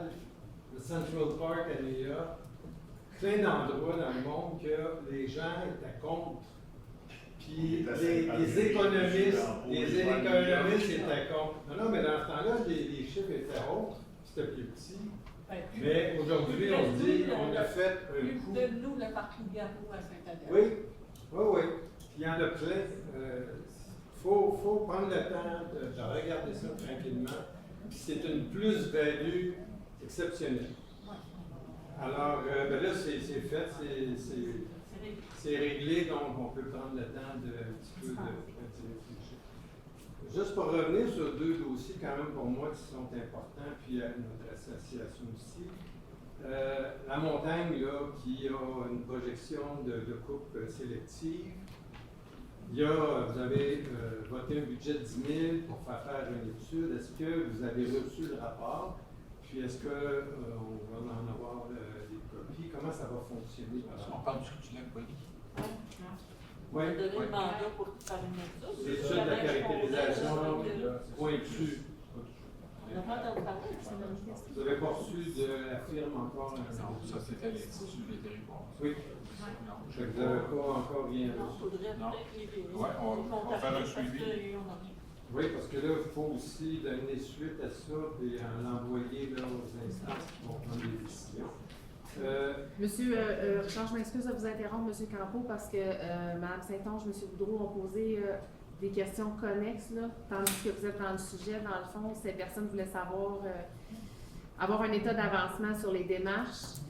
le Central Park à New York, plein d'endroits dans le monde que les gens étaient contre. Puis les économistes étaient contre. Non, mais dans ce temps-là, les chiffres étaient autres, c'était plus petit. Mais aujourd'hui, on se dit, on a fait un coup. De nous, le parc Lugano à Saint-Adèle. Oui. Puis il y en a plein. Faut prendre le temps de regarder ça tranquillement. Puis c'est une plus-value exceptionnelle. Alors, ben là, c'est fait, c'est réglé, donc on peut prendre le temps de un petit peu de réfléchir. Juste pour revenir sur 2 dossiers quand même pour moi qui sont importants, puis à notre association aussi. La montagne, là, qui a une projection de coupe sélective. Vous avez voté un budget de 10 000 pour faire une étude. Est-ce que vous avez reçu le rapport? Puis est-ce qu'on va en avoir des copies? Comment ça va fonctionner? On parle du lac Bolly. Oui. On a donné le mandat pour faire une lecture. C'est ça, la caractérisation pointue. On n'a pas entendu parler. Vous n'avez pas reçu de la firme encore? Non, ça c'était l'Institut des territoires. Oui. Non, Je vous n'avez pas encore rien Il reçu. faudrait Non. peut-être les Ouais, on va faire un suivi. Oui, parce que là, il faut aussi donner suite à ça et l'envoyer là, aux instances qui vont prendre des décisions. Monsieur Richard, je m'excuse de vous interrompre, Monsieur Campeau, parce que Mme Saint-Onge, Monsieur Boudreau ont posé des questions connexes, là, tandis que vous êtes dans le sujet. Dans le fond, ces personnes voulaient savoir, avoir un état d'avancement sur les démarches,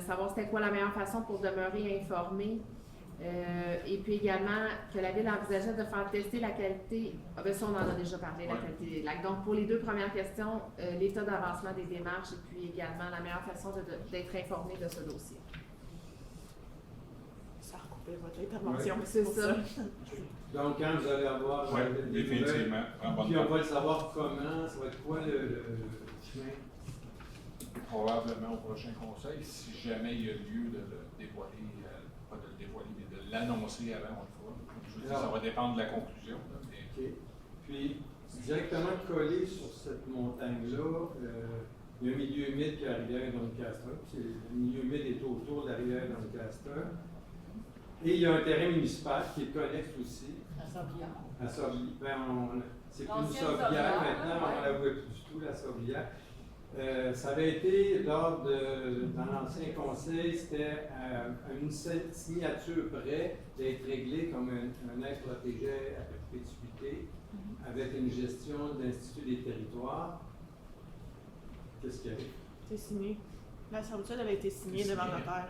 savoir c'était quoi la meilleure façon pour demeurer informé, et puis également que la Ville envisageait de faire tester la qualité, ah ben ça on en a déjà parlé, la qualité des lacs. Donc pour les deux premières questions, l'état d'avancement des démarches et puis également la meilleure façon d'être informé de ce dossier. Ça a recoupé votre intervention, Oui. mais c'est C'est pour ça. Donc, quand vous allez avoir Oui, des nouvelles, définitivement. En bonne puis on part. va le savoir comment, ça va être quoi le chemin? Probablement au prochain conseil, si jamais il y a lieu de le dévoiler, pas de le dévoiler, mais de l'annoncer avant, on le fera. Je veux dire, ça va dépendre de la conclusion. Là, mais... OK. Puis, directement collé sur cette montagne-là, il y a un milieu humide qui est à Rivière-Doncaster. Le milieu humide est autour de la Rivière-Doncaster. Et il y a un terrain municipal qui est connexe aussi. À Sablière. À Sablière. C'est plus une L'ancienne Sablière Sablière, maintenant, on ne la voit plus du tout, la Sablière. Ça avait été, dans l'ancien conseil, c'était à une signature près d'être réglé comme un aire protégé à perpétuité avec une gestion de l'Institut des territoires. Qu'est-ce qu'il y a? C'est signé. La servitude, elle a été signée C'est devant signé. notaire.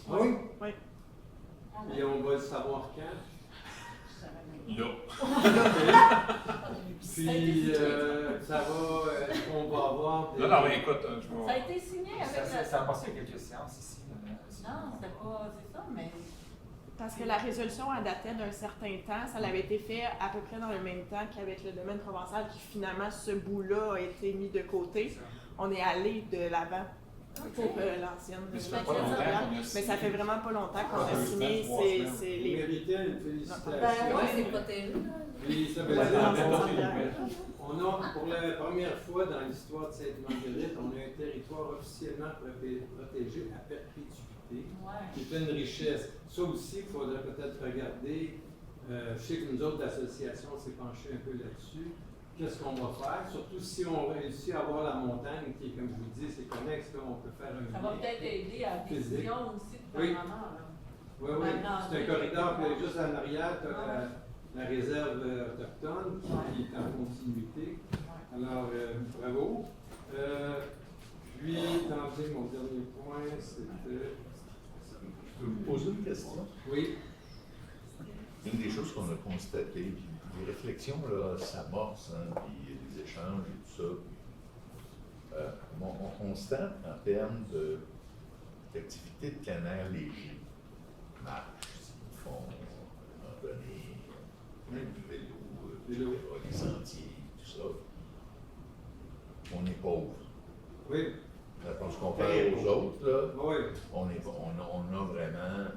Ah oui? Oui. Et on va le savoir quand? Là. Puis, ça va, on va avoir des... Non, mais écoute, je Ça a vais... été signé avec Ça a passé quelques séances ici. Non, c'était pas, c'est ça, mais Parce que la résolution, elle datait d'un certain temps. Ça avait été fait à peu près dans le même temps qu'avec le domaine provençal, qui finalement, ce bout-là a été mis de côté. On est allé de l'avant pour l'ancienne. Mais ça fait pas longtemps qu'on a Mais signé. ça fait vraiment pas longtemps qu'on a Deux signé. semaines, 3 semaines. C'est Vous les... méritez une félicitation. c'est protégé. Puis ça veut Ouais, dire c'est on a, pour la première fois dans l'histoire de Sainte-Marguerite, on a un territoire officiellement protégé à perpétuité, qui est une richesse. Ça aussi, il faudrait peut-être regarder. Je sais que nous autres, l'association s'est penchée un peu là-dessus. Qu'est-ce qu'on va faire? Surtout si on réussit à avoir la montagne, qui est, comme je vous dis, c'est connexe, là, on peut faire un Ça va lien. peut-être aider à la décision aussi de Oui. permanent. Oui, oui. C'est un corridor, puis juste en arrière, tu as la réserve autochtone qui est en continuité. Alors, bravo. Puis, attendez, mon dernier point, c'était... Je peux vous poser une question? Oui. Une des choses qu'on a constatées, puis les réflexions là, s'amorcent, hein, puis il y a des échanges et tout ça. Puis, on constate en termes d'activité de plein air léger, marche, s'ils font randonnée, même du vélo, etc., les sentiers, tout ça. On est pauvre. Oui. Quand on se compare aux autres, là, Oui. on a vraiment,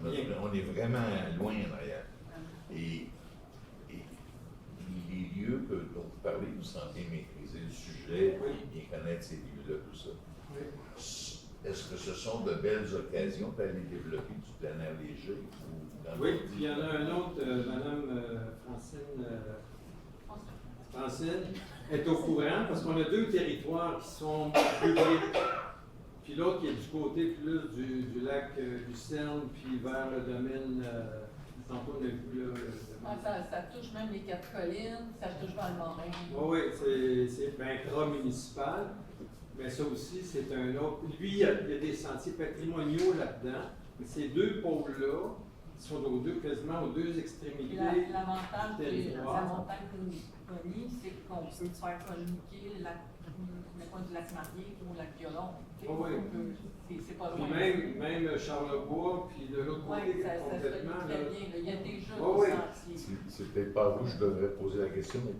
on est vraiment loin en arrière. Et les lieux dont vous parlez, vous sentez maîtriser le sujet, bien connaître ces lieux-là, tout ça. Oui. Est-ce que ce sont de belles occasions d'aller développer du plein air léger? Ou dans Oui, puis il y en a un autre, Madame Francine est au courant parce qu'on a deux territoires qui sont publics. Puis l'autre qui est du côté plus du lac du Cerne, puis vers le domaine, tantôt on a vu là. Ça touche même les Quatre Collines, ça touche Valmorin. Oui, c'est intra-municipal. Mais ça aussi, c'est un autre. Lui, il y a des sentiers patrimoniaux là-dedans. Mais ces deux pôles-là sont quasiment aux deux extrémités. L'avantage du de la territoire. montagne Connie, c'est qu'on peut faire communiquer le coin du lac Marié ou le lac Violon. Oh oui. C'est pas Puis loin. même Charlebois, puis de l'autre côté, Oui, ça se fait complètement. très là. bien. Il y a déjà Oh des oui. sentiers. C'est peut-être pas à vous que je devrais poser la question, mais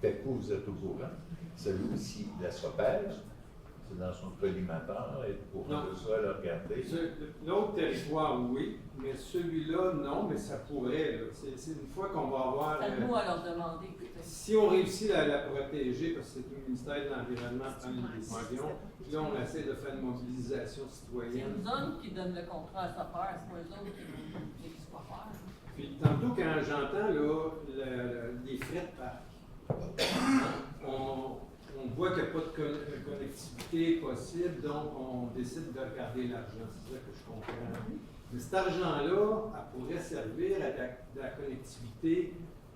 peut-être que vous êtes au courant, celui aussi laisse repère, c'est dans son collimateur, et pour Non. besoin le regarder. L'autre territoire, oui, mais celui-là, non, mais ça pourrait. Là. C'est une fois qu'on va avoir. C'est à nous à leur demander. peut-être. Si on réussit à la protéger, parce que c'est au ministère de l'Environnement qui prend une décision, puis là, on essaie de faire une mobilisation C'est citoyenne. nous autres qui donnent le contrat à sa part, c'est pas eux autres qui nous disent quoi faire. Puis tantôt, quand j'entends là, les frais de parc, on voit qu'il n'y a pas de connectivité possible, donc on décide de regarder l'argent. C'est ça que je comprends. Mais cet argent-là, elle pourrait servir à de la connectivité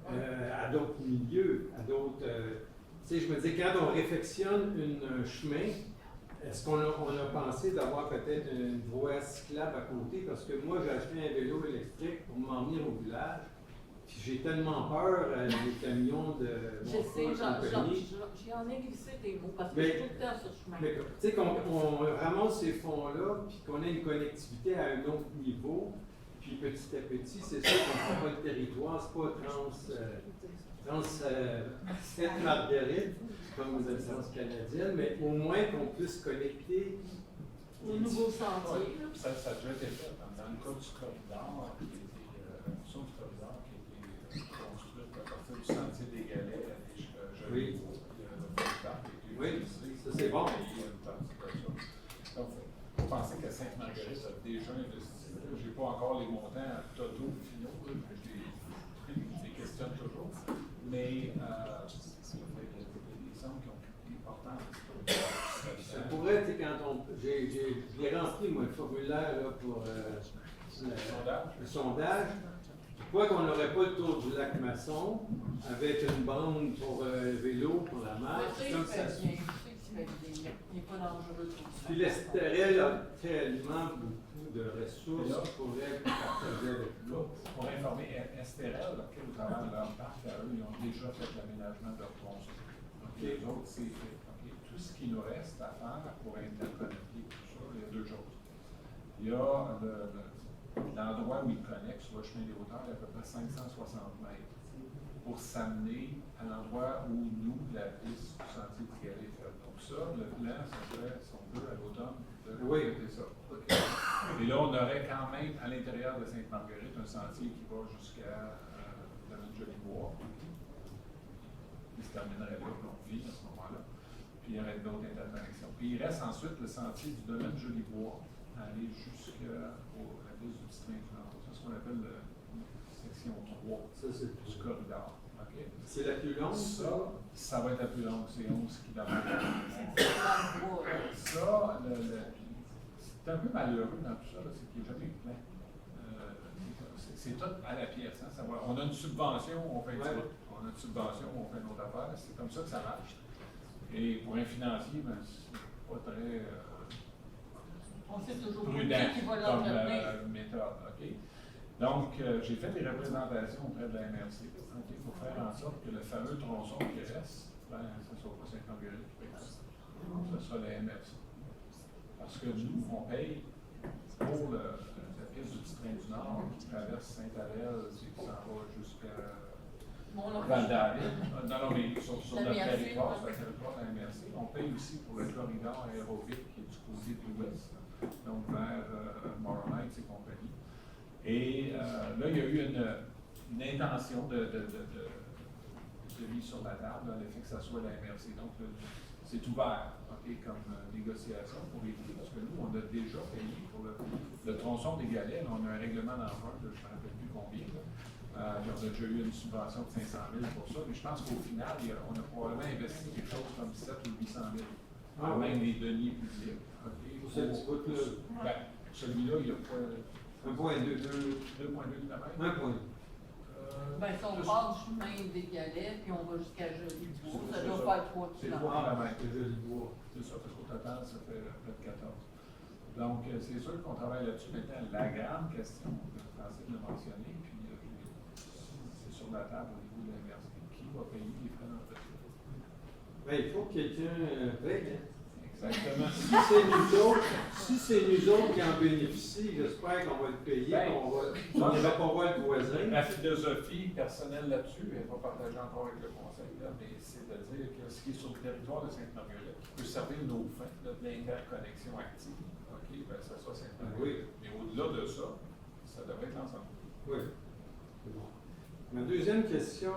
à d'autres milieux, à d'autres. Tu sais, je me dis, quand on réfectionne un chemin, est-ce qu'on a pensé d'avoir peut-être une voie cyclable à côté? Parce que moi, j'ai acheté un vélo électrique pour m'emmener au village. Puis j'ai tellement peur des camions de Je sais, compagnie. j'en ai glissé des mots parce que Mais- je suis tout le temps sur le chemin. Mais, tu sais, qu'on ramasse ces fonds-là, puis qu'on ait une connectivité à un autre niveau, puis petit à petit, c'est sûr qu'on ne fera pas le territoire, c'est pas Sainte-Marguerite, comme vous êtes transcanadienne, mais au moins qu'on puisse connecter. Au nouveau sentier. là. Ça a déjà été fait dans le cas du corridor, qui a été, du corridor qui a été construite à partir du sentier des Galets jusqu'à Oui. le parc a été Oui, utilisé. ça, c'est bon. Et il y a une partie de ça. Donc, il faut penser que Sainte-Marguerite a déjà investi. Je n'ai pas encore les montants totaux finaux, je les questionne toujours. Mais il y a des sommes qui ont été importantes. Ça pourrait, tu sais, quand j'ai rempli, moi, le formulaire là, pour le sondage. Pourquoi qu'on n'aurait pas le tour du lac Masson avec une bande pour vélo, pour la marche, Je sais comme qu'il ça. fait bien, je sais qu'il fait bien. Il n'est pas dangereux tout ça. Puis l'Estérel a tellement beaucoup de ressources qu'il pourrait partager avec Là, pour informer Estérel, au travers de leur parc, eux, ils ont déjà fait l'aménagement de leur tronçon. Les autres, c'est fait. Tout ce qui nous reste à faire pour interconnecter tout ça, il y a deux choses. Il y a l'endroit où ils connectent sur le chemin des hauteurs, il y a à peu près 560 mètres pour s'amener à l'endroit où nous, la piste du sentier du Galet est faite. Donc ça, le plan, ça serait, si on veut, à l'automne, de compléter ça. Et là, on aurait quand même, à l'intérieur de Sainte-Marguerite, un sentier qui va jusqu'à Domaine-Jolibois. Il se terminerait là, on vit à ce moment-là. Puis il y aurait d'autres interconnexions. Puis il reste ensuite le sentier du Domaine-Jolibois, aller jusqu'à la piste du Petit-Train du Nord. C'est ce qu'on appelle la section 3 Ça, c'est du corridor. Okay? C'est la plus longue, Ça va être la plus longue, c'est 11 km. Ça, c'est un peu malheureux dans tout ça, c'est qu'il n'y a jamais eu plein. C'est tout à la pièce. Hein, on a une subvention, on fait une route. On a une subvention, on fait notre affaire. C'est comme ça que ça marche. Et pour un financier, ben, c'est pas très On sait toujours pas prudent qui va comme l'entretenir. méthode. Okay? Donc, j'ai fait des représentations auprès de la MRC. Il faut faire en sorte que le fameux tronçon qui reste, ben, ce ne soit pas Sainte-Marguerite qui paye ça. Ce sera la MRC. Parce que nous, on paye pour la piste du Petit-Train du Nord qui traverse Saint-Alel, qui s'en va jusqu'à Val-d'Aville. Non, mais sur notre territoire, sur le territoire de la MRC, on paye aussi pour le corridor aérobique qui est du côté de l'ouest, donc vers Moronites et compagnie. Et là, il y a eu une intention de mise sur la table, à l'effet que ça soit la MRC. Donc, c'est ouvert comme négociation pour éviter, parce que nous, on a déjà payé pour le tronçon des Galets. Là, on a un règlement d'emprunt, je ne me rappelle plus combien. On a déjà eu une subvention de 500 000 pour ça, mais je pense qu'au final, on a probablement investi quelque chose comme 7 ou 800 000. Même les deniers publics. Pour ce petit bout-là. Ben, celui-là, il n'y a pas. 2,2 km. 1 point. Ben, si on part du chemin des Galets, puis on va jusqu'à Jolibois, ça doit faire 3 C'est km. 3 km. Jolibois. C'est ça, parce qu'au total, ça fait près de 14. Donc, c'est sûr qu'on travaille là-dessus. Maintenant, la grande question, Francine l'a mentionné, puis c'est sur la table au niveau de l'université. Qui va payer les frais d'entretien? Ben, il faut que quelqu'un paye. Hein? Exactement. Si c'est nous autres qui en bénéficient, j'espère qu'on va le payer, Ben, on n'ira pas voir le voisin. Ma philosophie personnelle là-dessus, elle n'est pas partagée encore avec le conseil, là, mais c'est de dire que ce qui est sur le territoire de Sainte-Marguerite peut servir nos fins, de l'interconnexion active. OK, ben ça soit Sainte-Marguerite. Mais au-delà de ça, ça devrait être l'ensemble. Oui. C'est bon. Ma deuxième question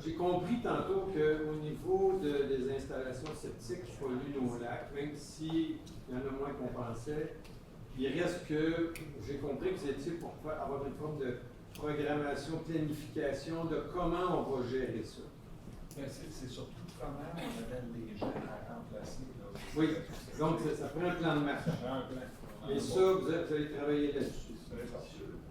j'ai compris tantôt qu'au niveau des installations septiques qui polluent nos lacs, même s'il y en a moins qu'on pensait, il reste que j'ai compris que vous étiez pour avoir une forme de programmation, planification de comment on va gérer ça. Ben, c'est surtout comment on amène les gens à remplacer. Là. Oui, donc ça prend un plan de match. Ça prend un plan. Et ça, vous allez travailler là-dessus.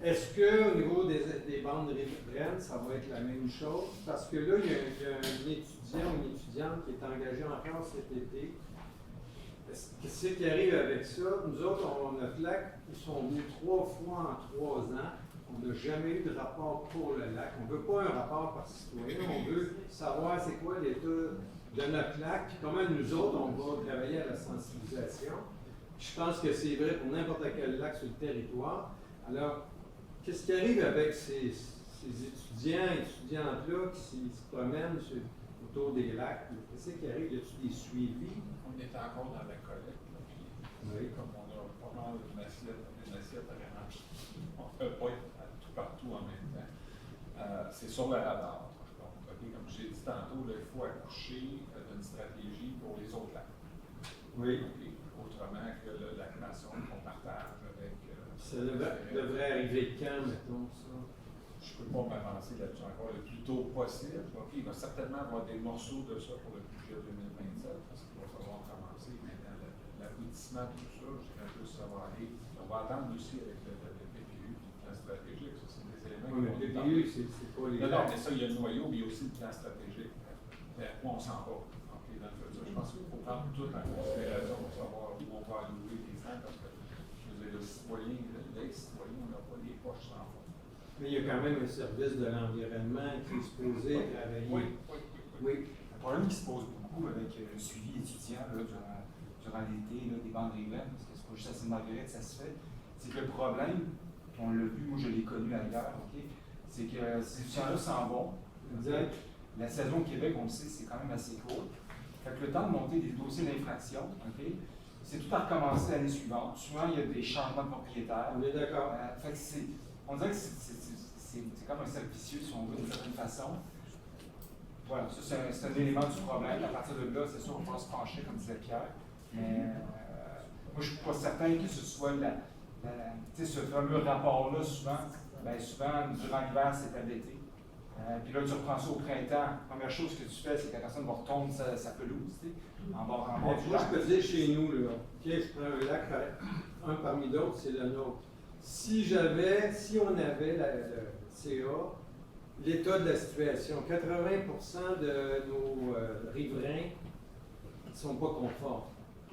Est-ce qu'au niveau des bandes riveraines, ça va être la même chose? Parce que là, il y a un étudiant ou une étudiante qui est engagé encore cet été. Qu'est-ce qui arrive avec ça? Nous autres, notre lac, ils sont venus 3 fois en 3 ans. On n'a jamais eu de rapport pour le lac. On ne veut pas un rapport par citoyen. On veut savoir c'est quoi l'état de notre lac, puis comment nous autres, on va travailler à la sensibilisation. Je pense que c'est vrai pour n'importe quel lac sur le territoire. Alors, qu'est-ce qui arrive avec ces étudiants et étudiantes-là qui se promènent autour des lacs? Qu'est-ce qui arrive? Y a-t-il des suivis? On est encore dans la collecte. Puis, comme on a pas mal d'une assiette vraiment, on ne peut pas être tout partout en même temps. C'est sur le radar, par contre. Comme j'ai dit tantôt, là, il faut accoucher d'une stratégie pour les autres lacs. Oui. Autrement que le lac Masson qu'on partage avec. Ça devrait arriver quand, mettons, ça? Je ne peux pas m'avancer là-dessus encore le plus tôt possible. Okay, il va certainement avoir des morceaux de ça pour le budget 2027, parce qu'il va falloir commencer maintenant l'aboutissement de tout ça. Je dirais plus ça va aller. On va attendre aussi avec le PPU, le plan stratégique. Ça, c'est des éléments Oui, mais le PPU, c'est pas les. Non, mais ça, il y a le noyau, mais il y a aussi le plan stratégique. Vers quoi on s'en va. Okay, dans le futur. Je pense qu'il faut prendre tout en considération pour savoir où on va allouer les fonds, parce que le citoyen, on n'a pas les poches sans fond. Mais il y a quand même un service de l'environnement qui est supposé travailler. Oui. Un problème qui se pose beaucoup avec le suivi étudiant là, durant l'été, des bandes riveraines, parce que c'est pas juste à Sainte-Marguerite ça se fait, c'est que le problème, on l'a vu, moi je l'ai connu ailleurs, c'est que ces étudiants-là s'en vont. La saison au Québec, on le sait, c'est quand même assez court. Fait que le temps de monter des dossiers d'infraction, c'est tout à recommencer l'année suivante. Souvent, il y a des changements de propriétaires. On est d'accord. On dirait que c'est comme un cercle vicieux, si on veut, d'une certaine façon. Voilà, ça, c'est un élément du problème. À partir de là, c'est sûr, on va se pencher, comme disait Pierre. Mais moi, je ne suis pas certain que ce soit ce fameux rapport-là, souvent, durant l'hiver, c'est à l'été. Puis là, tu reprends ça au printemps. La première chose que tu fais, c'est que la personne va retourner sa pelouse, en bord du moi, lac. je peux dire chez nous, là, je prends un lac, un parmi d'autres, c'est le nôtre. Si on avait le CA, l'état de la situation, 80% de nos riverains ne sont pas conformes,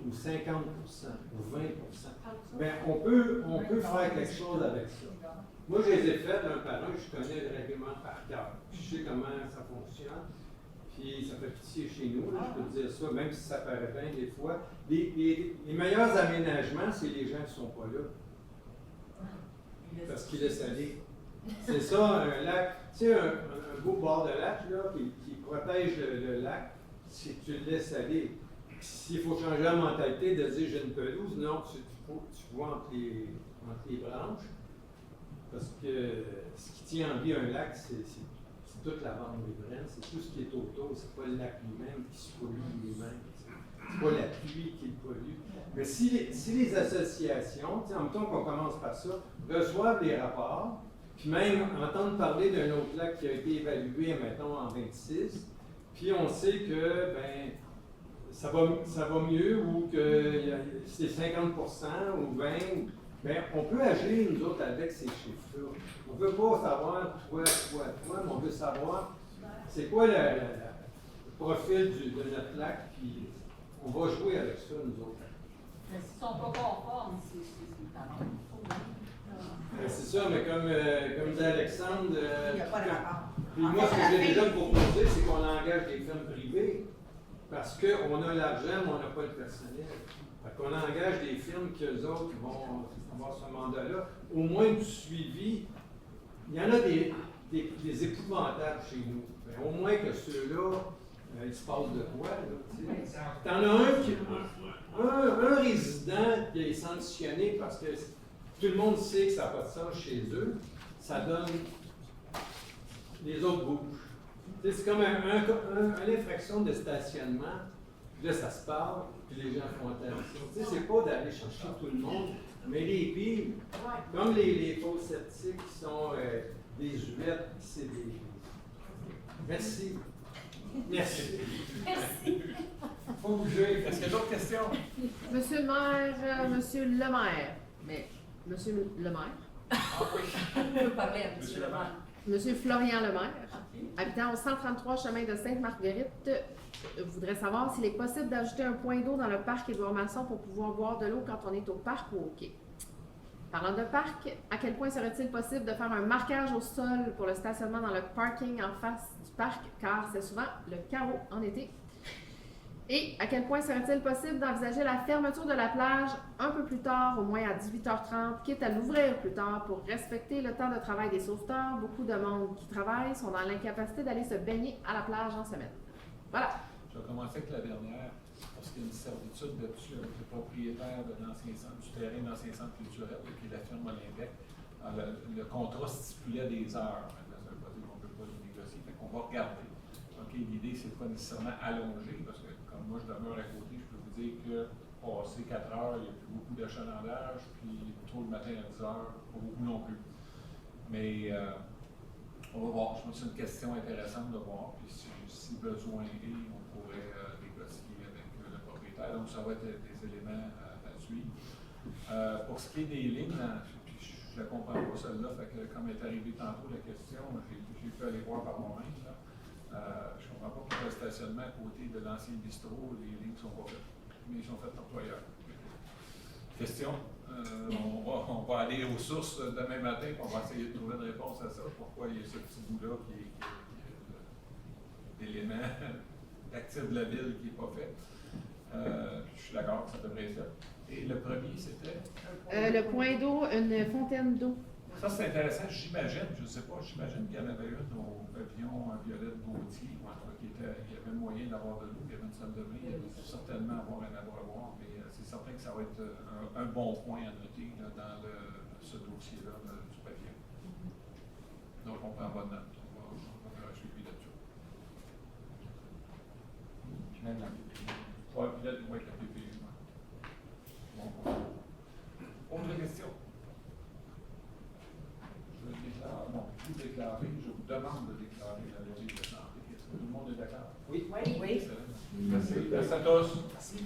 ou 50%, ou 20%. Bien, on peut faire quelque chose avec ça. Moi, je les ai faits un par un, je connais le règlement par cœur. Je sais comment ça fonctionne. Puis ça fait pitié chez nous, là, je peux te dire ça, même si ça paraît bien des fois. Les meilleurs aménagements, c'est les gens qui ne sont pas là. Parce qu'ils laissent aller. C'est ça, un lac. Tu sais, un beau bord de lac là, qui protège le lac, c'est que tu le laisses aller. S'il faut changer la mentalité de dire j'ai une pelouse, non, tu vois entre les branches. Parce que ce qui tient en vie un lac, c'est toute la bande riveraine, c'est tout ce qui est autour, c'est pas le lac lui-même qui se pollue lui-même, c'est pas la pluie qui le pollue. Mais si les associations, en même temps qu'on commence par ça, reçoivent les rapports, puis même entendre parler d'un autre lac qui a été évalué, mettons, en 26, puis on sait que ça va mieux ou que c'est 50% ou 20%, bien, on peut agir, nous autres, avec ces chiffres-là. On ne veut pas savoir toi, mais on veut savoir c'est quoi le profil de notre lac, puis on va jouer avec ça, nous autres. Mais s'ils ne sont pas conformes, c'est quand même faux. C'est ça, mais comme dit Alexandre, il n'y a pas de rapport. puis moi, ce que j'ai déjà proposé, c'est qu'on engage des firmes privées. parce qu'on a l'argent, mais on n'a pas le personnel. Fait qu'on engage des firmes qu'eux autres vont avoir ce mandat-là. Au moins du suivi. Il y en a des épouvantables chez nous. Ben, au moins que ceux-là, il se passe de quoi, là, t'en as un qui... Un résident qui est sanctionné parce que tout le monde sait que ça n'a pas de sens chez eux, ça donne... Les autres bougent. Tu sais, c'est comme une infraction de stationnement, puis là, ça se parle, puis les gens font attention. Tu sais, c'est pas d'aller chercher tout le monde, mais les pires, comme les faux sceptiques qui sont des juvettes, c'est des... Merci. Merci. Merci. Faut bouger. Est-ce qu'il y a d'autres questions? Monsieur le maire, Monsieur le maire. Mais, Monsieur le maire. On peut parler à monsieur le maire. Monsieur Florian Lemaire, habitant au 133 chemin de Sainte-Marguerite, voudrait savoir s'il est possible d'ajouter un point d'eau dans le parc Édouard Masson pour pouvoir boire de l'eau quand on est au parc ou au quai. Parlant de parc, à quel point serait-il possible de faire un marquage au sol pour le stationnement dans le parking en face du parc, car c'est souvent le chaos en été? Et à quel point serait-il possible d'envisager la fermeture de la plage un peu plus tard, au moins à 18h30, quitte à l'ouvrir plus tard pour respecter le temps de travail des sauveteurs? Beaucoup de monde qui travaille sont dans l'incapacité d'aller se baigner à la plage en semaine. Voilà. Je vais commencer avec la dernière, parce qu'il y a une servitude là-dessus avec le propriétaire de l'ancien centre, du terrain de l'ancien centre culturel, qui est la firme Olympique. Le contrat stipulait des heures. Maintenant, ça ne veut pas dire qu'on ne peut pas le négocier, fait qu'on va regarder. Okay, l'idée, c'est pas nécessairement allonger, parce que comme moi, je demeure à côté, je peux vous dire que passé 4 heures, il n'y a plus beaucoup d'achalandage, puis tôt le matin à 10 heures, pas beaucoup non plus. Mais on va voir. Je pense que c'est une question intéressante de voir, puis si besoin est, on pourrait négocier avec le propriétaire. Donc, ça va être des éléments à suivre. Pour ce qui est des lignes, puis je ne comprends pas celle-là, fait que comme est arrivé tantôt la question, j'ai pu aller voir par moi-même. Je ne comprends pas pourquoi le stationnement à côté de l'ancien bistrot, les lignes ne sont pas faites, mais ils sont faites partout ailleurs. Question? On va aller aux sources demain matin, on va essayer de trouver une réponse à ça. Pourquoi il y a ce petit bout-là qui est l'élément actif de la ville qui n'est pas fait. Je suis d'accord que ça devrait être fait. Et le premier, c'était? Le point d'eau, une fontaine d'eau. Ça, c'est intéressant. J'imagine, je ne sais pas, j'imagine qu'il y en avait une au pavillon Violette Gauthier, ou en tout cas, il y avait moyen d'avoir de l'eau, il y avait une salle de bain, il y avait certainement avoir un abreuvoir, mais c'est certain que ça va être un bon point à noter là, dans ce dossier-là du pavillon. Donc, on prend bonne note. On va faire un suivi là-dessus. Puis même la PPU. Oui, puis là, avec la PPU. Bon. Autre question? Je déclare, non, tout déclaré. Je vous demande de déclarer la levée de santé. Est-ce que tout le monde est d'accord? Oui. Oui. Excellent. Merci. Merci à tous. Merci.